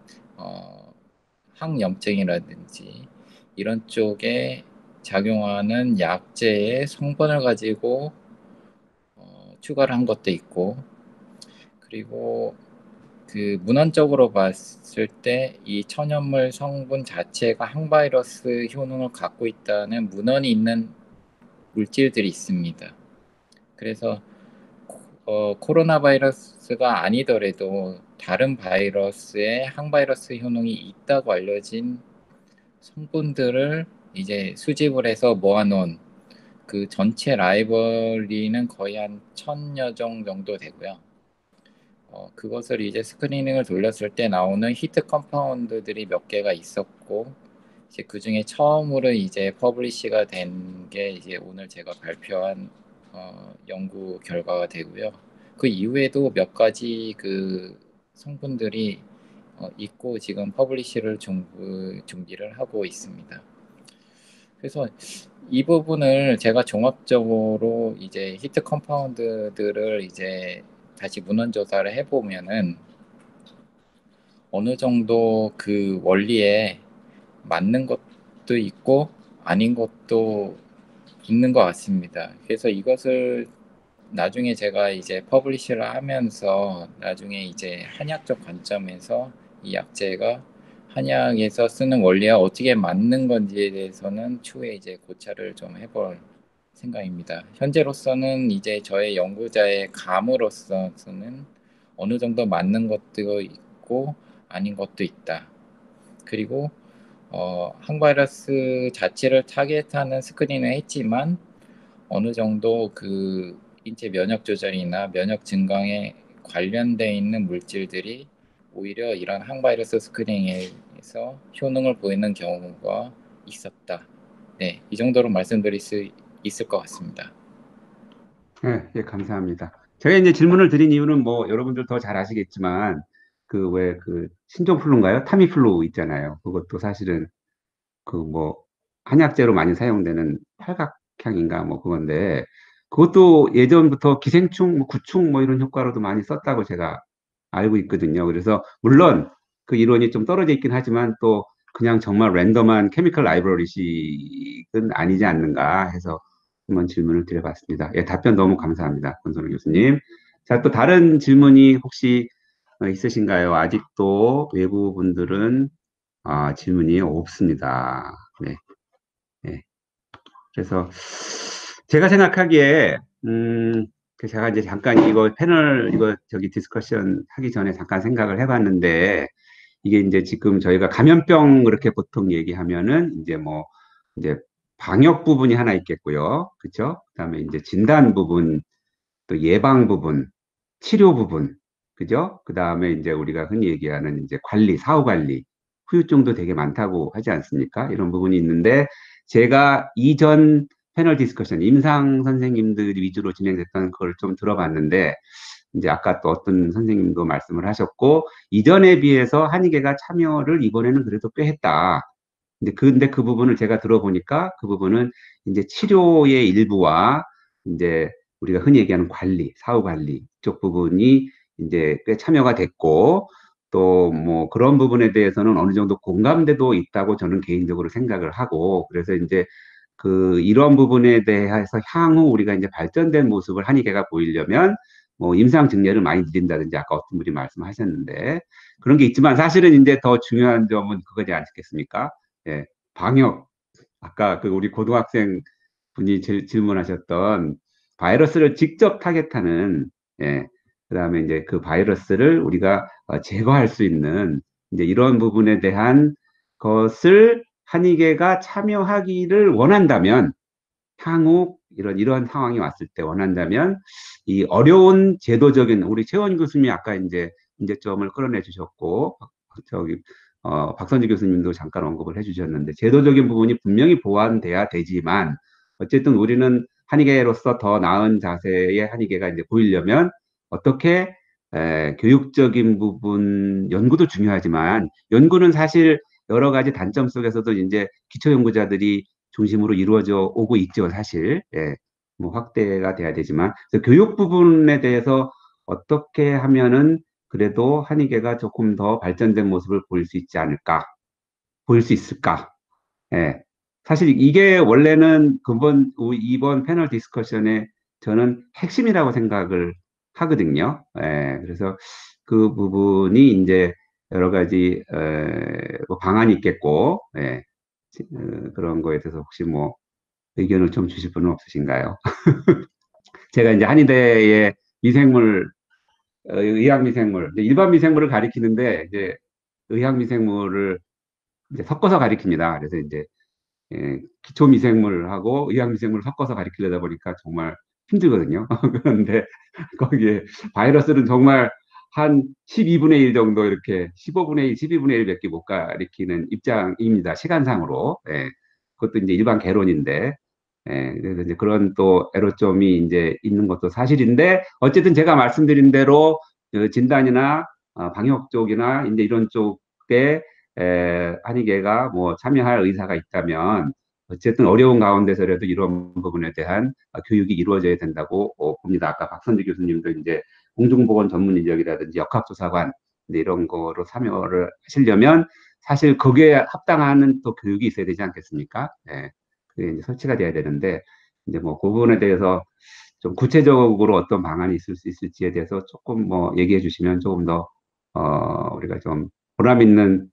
항염증이라든지 이런 쪽에 작용하는 약제의 성분을 가지고 추가를 한 것도 있고, 그리고 그 문헌적으로 봤을 때 이 천연물 성분 자체가 항바이러스 효능을 갖고 있다는 문헌이 있는 물질들이 있습니다. 그래서 코로나 바이러스가 아니더라도 다른 바이러스에 항바이러스 효능이 있다고 알려진 성분들을 이제 수집을 해서 모아놓은 그 전체 라이브러리는 거의 한 1000여 종 정도 되고요. 그것을 이제 스크리닝을 돌렸을 때 나오는 히트 컴파운드들이 몇 개가 있었고, 이제 그 중에 처음으로 이제 퍼블리시가 된 게 이제 오늘 제가 발표한 연구 결과가 되고요. 그 이후에도 몇 가지 그 성분들이 있고 지금 퍼블리시를 준비를 하고 있습니다. 그래서 이 부분을 제가 종합적으로 이제 히트 컴파운드들을 이제 다시 문헌 조사를 해보면은 어느 정도 그 원리에 맞는 것도 있고 아닌 것도 있는 것 같습니다. 그래서 이것을 나중에 제가 이제 퍼블리시를 하면서 나중에 이제 한약적 관점에서 이 약제가 한약에서 쓰는 원리와 어떻게 맞는 건지에 대해서는 추후에 이제 고찰을 좀 해볼 생각입니다. 현재로서는 이제 저의 연구자의 감으로서는 어느 정도 맞는 것도 있고 아닌 것도 있다. 그리고 항바이러스 자체를 타겟하는 스크린을 했지만 어느 정도 그 인체 면역 조절이나 면역 증강에 관련돼 있는 물질들이 오히려 이런 항바이러스 스크린ing에서 효능을 보이는 경우가 있었다. 네, 이 정도로 말씀드릴 수 있을 것 같습니다. 네, 예, 감사합니다. 제가 이제 질문을 드린 이유는 뭐 여러분들 더 잘 아시겠지만 그 왜 그 신종플루인가요? 타미플루 있잖아요. 그것도 사실은 그 뭐 한약재로 많이 사용되는 팔각향인가 뭐 그건데 그것도 예전부터 기생충, 뭐 구충 뭐 이런 효과로도 많이 썼다고 제가 알고 있거든요. 그래서 물론 그 이론이 좀 떨어져 있긴 하지만 또 그냥 정말 랜덤한 케미컬 라이브러리식은 아니지 않는가 해서 한번 질문을 드려봤습니다. 예, 답변 너무 감사합니다. 권선우 교수님. 자, 또 다른 질문이 혹시 있으신가요? 아직도 외부 분들은 질문이 없습니다. 네. 네. 그래서 제가 생각하기에 제가 이제 잠깐 이거 패널 이거 저기 디스커션 하기 전에 잠깐 생각을 해봤는데 이게 이제 지금 저희가 감염병 그렇게 보통 얘기하면은 이제 뭐 이제 방역 부분이 하나 있겠고요. 그렇죠? 그다음에 이제 진단 부분, 또 예방 부분, 치료 부분, 그죠? 그다음에 이제 우리가 흔히 얘기하는 이제 관리, 사후 관리, 후유증도 되게 많다고 하지 않습니까? 이런 부분이 있는데 제가 이전 패널 디스커션 임상 선생님들 위주로 진행됐던 걸 좀 들어봤는데 이제 아까 또 어떤 선생님도 말씀을 하셨고 이전에 비해서 한의계가 참여를 이번에는 그래도 꽤 했다. 근데 그 부분을 제가 들어보니까 그 부분은 이제 치료의 일부와 이제 우리가 흔히 얘기하는 관리, 사후 관리 쪽 부분이 이제 꽤 참여가 됐고 또 뭐 그런 부분에 대해서는 어느 정도 공감대도 있다고 저는 개인적으로 생각을 하고 그래서 이제 그 이런 부분에 대해서 향후 우리가 이제 발전된 모습을 한의계가 보이려면 뭐 임상 증례를 많이 드린다든지 아까 어떤 분이 말씀하셨는데 그런 게 있지만 사실은 이제 더 중요한 점은 그거지 않겠습니까? 예, 방역. 아까 그 우리 고등학생 분이 질문하셨던 바이러스를 직접 타겟하는, 예, 그 다음에 이제 그 바이러스를 우리가 제거할 수 있는 이제 이런 부분에 대한 것을 한의계가 참여하기를 원한다면, 향후 이런 상황이 왔을 때 원한다면, 이 어려운 제도적인, 우리 최원 교수님이 아까 이제 문제점을 끌어내 주셨고, 저기, 박선지 교수님도 잠깐 언급을 해주셨는데, 제도적인 부분이 분명히 보완돼야 되지만, 어쨌든 우리는 한의계로서 더 나은 자세의 한의계가 이제 보이려면, 어떻게, 교육적인 부분, 연구도 중요하지만, 연구는 사실 여러 가지 단점 속에서도 이제 기초연구자들이 중심으로 이루어져 오고 있죠, 사실. 예, 뭐 확대가 돼야 되지만, 그래서 교육 부분에 대해서 어떻게 하면은 그래도 한의계가 조금 더 발전된 모습을 보일 수 있지 않을까, 보일 수 있을까. 예. 사실 이게 원래는 이번 패널 디스커션의 저는 핵심이라고 생각을 하거든요. 예. 그래서 그 부분이 이제 여러 가지 뭐 방안이 있겠고, 예. 그런 거에 대해서 혹시 뭐 의견을 좀 주실 분은 없으신가요? 제가 이제 한의대의 미생물, 의학미생물, 일반 미생물을 가리키는데 이제 의학미생물을 이제 섞어서 가리킵니다. 그래서 이제 기초 미생물하고 의학 미생물을 섞어서 가리키려다 보니까 정말 힘들거든요. 그런데 거기에 바이러스는 정말 한 12분의 1 정도 이렇게 15분의 1, 12분의 1밖에 못 가리키는 입장입니다. 시간상으로. 예. 그것도 이제 일반 개론인데. 예. 그래서 이제 그런 또 애로점이 이제 있는 것도 사실인데 어쨌든 제가 말씀드린 대로 진단이나 방역 쪽이나 이제 이런 쪽에 한의계가 뭐 참여할 의사가 있다면 어쨌든 어려운 가운데서라도 이런 부분에 대한 교육이 이루어져야 된다고 봅니다. 아까 박선지 교수님도 이제 공중보건 전문 인력이라든지 역학조사관 이런 거로 참여를 하시려면 사실 거기에 합당하는 또 교육이 있어야 되지 않겠습니까? 예, 그게 이제 설치가 돼야 되는데 이제 뭐 그 부분에 대해서 좀 구체적으로 어떤 방안이 있을 수 있을지에 대해서 조금 뭐 얘기해 주시면 조금 더 우리가 좀 보람 있는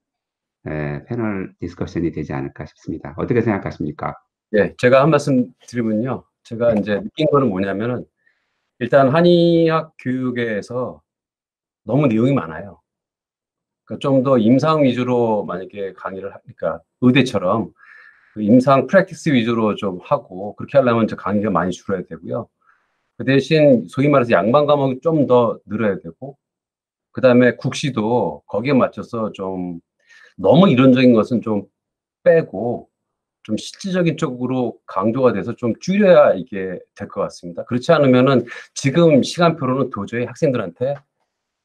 패널 디스커션이 되지 않을까 싶습니다. 어떻게 생각하십니까? 예, 제가 한 말씀 드리면요. 제가 이제 느낀 거는 뭐냐면은 일단 한의학 교육에서 너무 내용이 많아요. 그러니까 좀 더 임상 위주로 만약에 강의를 하니까 의대처럼 그 임상 프랙티스 위주로 좀 하고 그렇게 하려면 이제 강의가 많이 줄어야 되고요. 그 대신 소위 말해서 양방 과목이 좀 더 늘어야 되고, 그 다음에 국시도 거기에 맞춰서 좀 너무 이론적인 것은 좀 빼고 좀 실질적인 쪽으로 강조가 돼서 좀 줄여야 이게 될 것 같습니다. 그렇지 않으면은 지금 시간표로는 도저히 학생들한테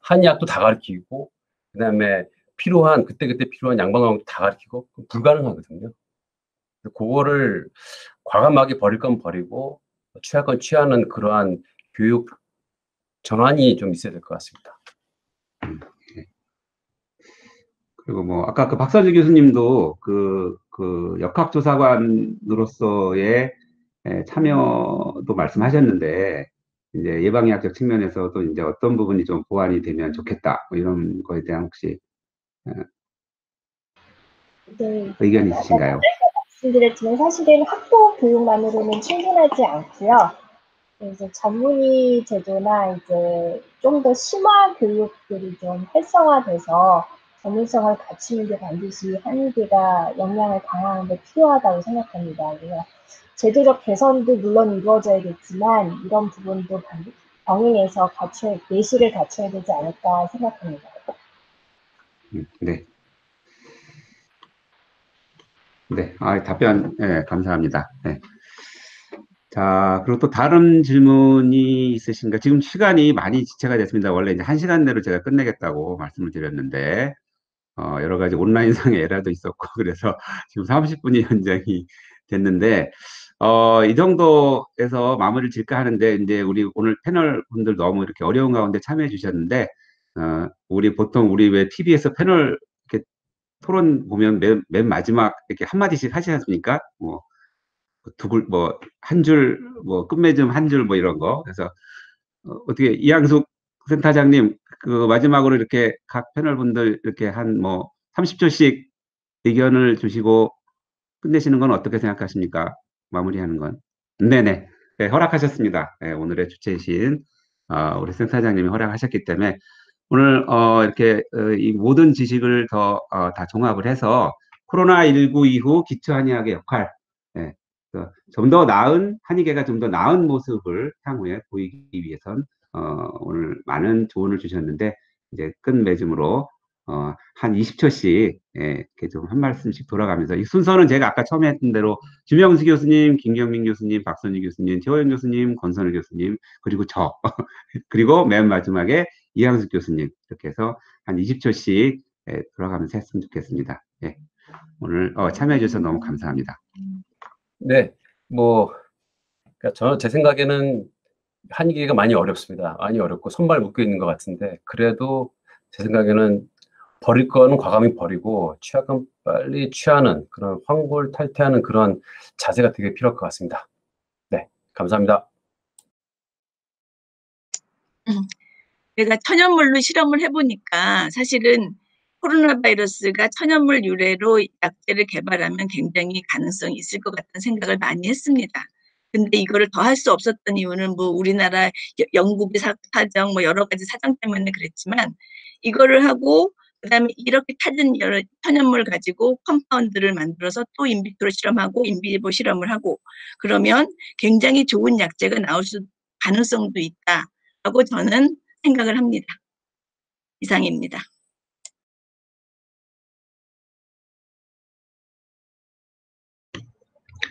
한의학도 다 가르치고, 그 다음에 필요한, 그때그때 필요한 양방 과목도 다 가르치고, 불가능하거든요. 그거를 과감하게 버릴 건 버리고, 취할 건 취하는 그러한 교육 전환이 좀 있어야 될 것 같습니다. 그리고 뭐 아까 그 박서주 교수님도 그 역학조사관으로서의 참여도 말씀하셨는데, 이제 예방의학적 측면에서도 이제 어떤 부분이 좀 보완이 되면 좋겠다, 뭐 이런 거에 대한 혹시 네, 의견이 있으신가요? 말씀드렸지만 사실은 학교 교육만으로는 충분하지 않고요. 이제 전문의 제도나 이제 좀 더 심화 교육들이 좀 활성화돼서 전문성을 갖추는 게 반드시 한의대가 역량을 강화하는 데 필요하다고 생각합니다. 그래서 제도적 개선도 물론 이루어져야겠지만 이런 부분도 병행해서 내실을 갖춰야 되지 않을까 생각합니다. 네. 네, 답변, 감사합니다. 네. 자, 그리고 또 다른 질문이 있으신가? 지금 시간이 많이 지체가 됐습니다. 원래 이제 1시간 내로 제가 끝내겠다고 말씀을 드렸는데, 여러 가지 온라인상의 에러도 있었고, 그래서 지금 30분이 연장이 됐는데, 이 정도에서 마무리를 질까 하는데, 이제 우리 오늘 패널 분들 너무 이렇게 어려운 가운데 참여해 주셨는데, 보통 우리 왜 TV에서 패널 이렇게 토론 보면 맨 마지막 이렇게 한마디씩 하시지 않습니까? 뭐, 한 줄, 뭐, 끝맺음 한 줄, 뭐, 이런 거. 그래서, 어떻게, 이양숙 센터장님, 그, 마지막으로 이렇게 각 패널분들 이렇게 한 뭐, 30초씩 의견을 주시고 끝내시는 건 어떻게 생각하십니까? 마무리하는 건. 네네. 네, 허락하셨습니다. 네, 오늘의 주체이신, 우리 센터장님이 허락하셨기 때문에, 오늘, 이렇게, 이 모든 지식을 다 종합을 해서, 코로나19 이후 기초한의학의 역할, 예, 좀 더 나은, 한의계가 좀 더 나은 모습을 향후에 보이기 위해선, 오늘 많은 조언을 주셨는데, 이제 끝맺음으로, 한 20초씩, 이렇게 좀 한 말씀씩 돌아가면서, 이 순서는 제가 아까 처음에 했던 대로, 주명수 교수님, 김경민 교수님, 박선희 교수님, 최호영 교수님, 권선우 교수님, 그리고 저, 그리고 맨 마지막에 이양숙 교수님, 이렇게 해서 한 20초씩 돌아가면서 했으면 좋겠습니다. 예. 오늘 참여해 주셔서 너무 감사합니다. 네, 뭐, 그러니까 제 생각에는 한의계가 많이 어렵습니다. 많이 어렵고 손발 묶여 있는 것 같은데, 그래도 제 생각에는 버릴 거는 과감히 버리고 취할 건 빨리 취하는 그런 황골탈퇴하는 그런 자세가 되게 필요할 것 같습니다. 네, 감사합니다. 내가 천연물로 실험을 해보니까 사실은 코로나 바이러스가 천연물 유래로 약제를 개발하면 굉장히 가능성이 있을 것 같다는 생각을 많이 했습니다. 근데 이거를 더 할 수 없었던 이유는 뭐 우리나라 영국의 사정, 뭐 여러 가지 사정 때문에 그랬지만 이거를 하고 그다음에 이렇게 찾은 여러 천연물 가지고 컴파운드를 만들어서 또 인비트로 실험하고 인비보 실험을 하고 그러면 굉장히 좋은 약제가 나올 가능성도 있다라고 저는 생각을 합니다. 이상입니다.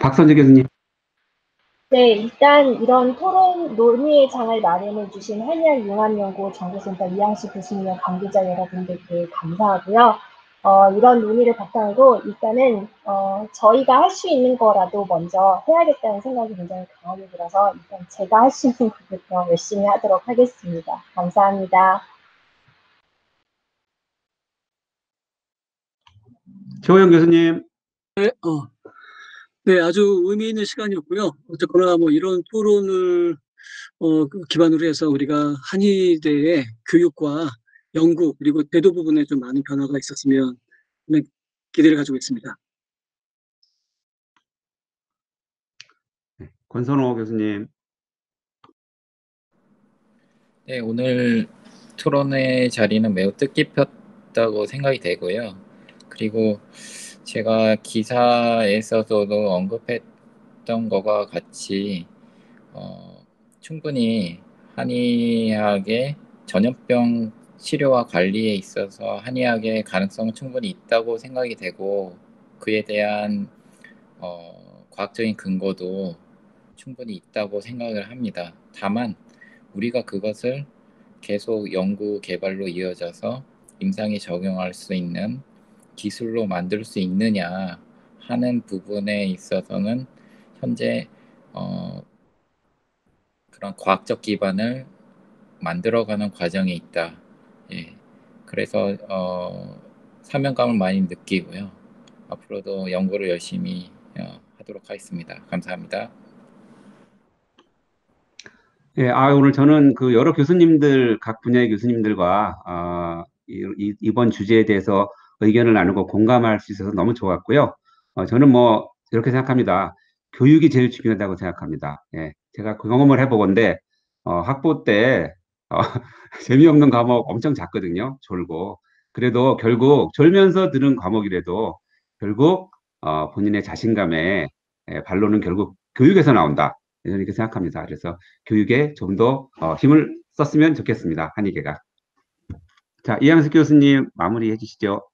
박선재 교수님. 네, 일단 이런 토론 논의의 장을 마련해 주신 한의학융합연구 정보센터 이양식 교수님과 관계자 여러분들께 감사하고요. 이런 논의를 바탕으로 일단은 저희가 할 수 있는 거라도 먼저 해야겠다는 생각이 굉장히 강하게 들어서 일단 제가 할 수 있는 것부터 열심히 하도록 하겠습니다. 감사합니다. 최호영 교수님. 네, 네, 아주 의미 있는 시간이었고요. 어쨌거나 뭐 이런 토론을 기반으로 해서 우리가 한의대의 교육과 연구 그리고 제도 부분에 좀 많은 변화가 있었으면 하는 기대를 가지고 있습니다. 권선호 교수님. 네, 오늘 토론회 자리는 매우 뜻깊었다고 생각이 되고요. 그리고 제가 기사에서도 언급했던 것과 같이 충분히 한의학의 전염병 치료와 관리에 있어서 한의학의 가능성은 충분히 있다고 생각이 되고 그에 대한 과학적인 근거도 충분히 있다고 생각을 합니다. 다만 우리가 그것을 계속 연구 개발로 이어져서 임상에 적용할 수 있는 기술로 만들 수 있느냐 하는 부분에 있어서는 현재 그런 과학적 기반을 만들어가는 과정에 있다. 예. 그래서 사명감을 많이 느끼고요. 앞으로도 연구를 열심히 하도록 하겠습니다. 감사합니다. 예, 오늘 저는 그 여러 교수님들, 각 분야의 교수님들과 이번 주제에 대해서 의견을 나누고 공감할 수 있어서 너무 좋았고요. 저는 뭐 이렇게 생각합니다. 교육이 제일 중요하다고 생각합니다. 예, 제가 그 경험을 해보건데 학부 때 재미없는 과목 엄청 작거든요. 졸고. 그래도 결국 졸면서 들은 과목이라도 결국 본인의 자신감의 반론은 결국 교육에서 나온다. 저는 이렇게 생각합니다. 그래서 교육에 좀 더 힘을 썼으면 좋겠습니다. 한의계가. 자, 이양숙 교수님 마무리해 주시죠.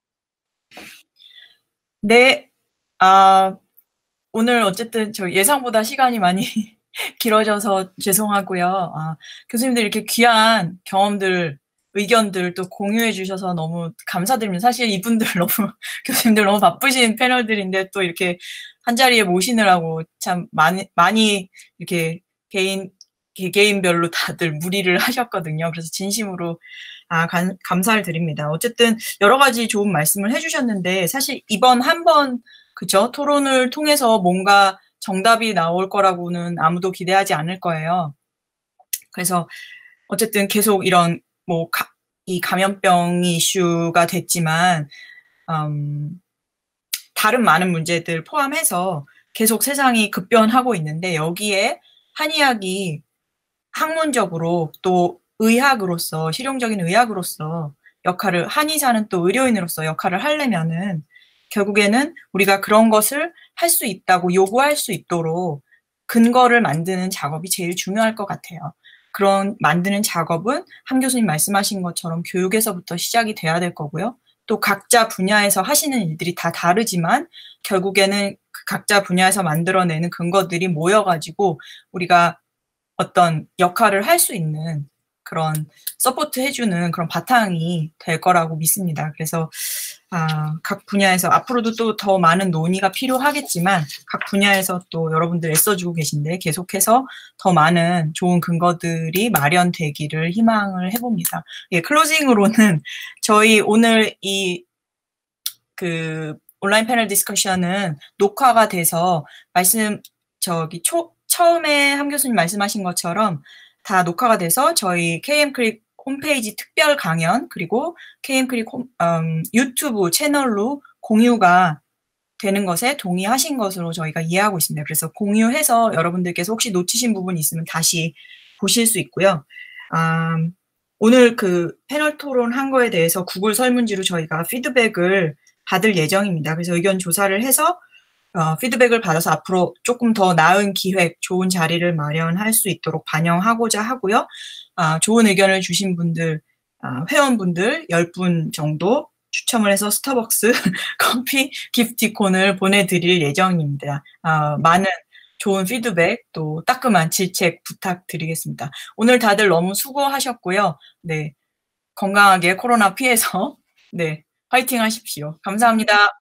네. 오늘 어쨌든 저 예상보다 시간이 많이 길어져서 죄송하고요. 교수님들 이렇게 귀한 경험들, 의견들 또 공유해 주셔서 너무 감사드립니다. 사실 이분들 너무, 교수님들 너무 바쁘신 패널들인데 또 이렇게 한 자리에 모시느라고 참 많이 이렇게 개개인별로 다들 무리를 하셨거든요. 그래서 진심으로 감사를 드립니다. 어쨌든 여러 가지 좋은 말씀을 해주셨는데 사실 이번 한 번 그죠? 토론을 통해서 뭔가 정답이 나올 거라고는 아무도 기대하지 않을 거예요. 그래서 어쨌든 계속 이런 이 감염병이 이슈가 됐지만 다른 많은 문제들 포함해서 계속 세상이 급변하고 있는데 여기에 한의학이 학문적으로 또 의학으로서 실용적인 의학으로서 역할을 한의사는 또 의료인으로서 역할을 하려면은 결국에는 우리가 그런 것을 할 수 있다고 요구할 수 있도록 근거를 만드는 작업이 제일 중요할 것 같아요. 그런 만드는 작업은 한 교수님 말씀하신 것처럼 교육에서부터 시작이 돼야 될 거고요. 또 각자 분야에서 하시는 일들이 다 다르지만 결국에는 그 각자 분야에서 만들어내는 근거들이 모여가지고 우리가 어떤 역할을 할 수 있는 그런 서포트 해주는 그런 바탕이 될 거라고 믿습니다. 그래서 각 분야에서 앞으로도 또 더 많은 논의가 필요하겠지만 각 분야에서 또 여러분들 애써주고 계신데 계속해서 더 많은 좋은 근거들이 마련되기를 희망을 해봅니다. 예, 클로징으로는 저희 오늘 그 온라인 패널 디스커션은 녹화가 돼서 처음에 함 교수님 말씀하신 것처럼 다 녹화가 돼서 저희 KM크릭 홈페이지 특별 강연 그리고 KM크릭 유튜브 채널로 공유가 되는 것에 동의하신 것으로 저희가 이해하고 있습니다. 그래서 공유해서 여러분들께서 혹시 놓치신 부분이 있으면 다시 보실 수 있고요. 오늘 그 패널 토론한 거에 대해서 구글 설문지로 저희가 피드백을 받을 예정입니다. 그래서 의견 조사를 해서 피드백을 받아서 앞으로 조금 더 나은 기획, 좋은 자리를 마련할 수 있도록 반영하고자 하고요. 좋은 의견을 주신 분들, 회원분들 10분 정도 추첨을 해서 스타벅스 커피 기프티콘을 보내드릴 예정입니다. 많은 좋은 피드백, 또 따끔한 질책 부탁드리겠습니다. 오늘 다들 너무 수고하셨고요. 네, 건강하게 코로나 피해서 네, 화이팅 하십시오. 감사합니다.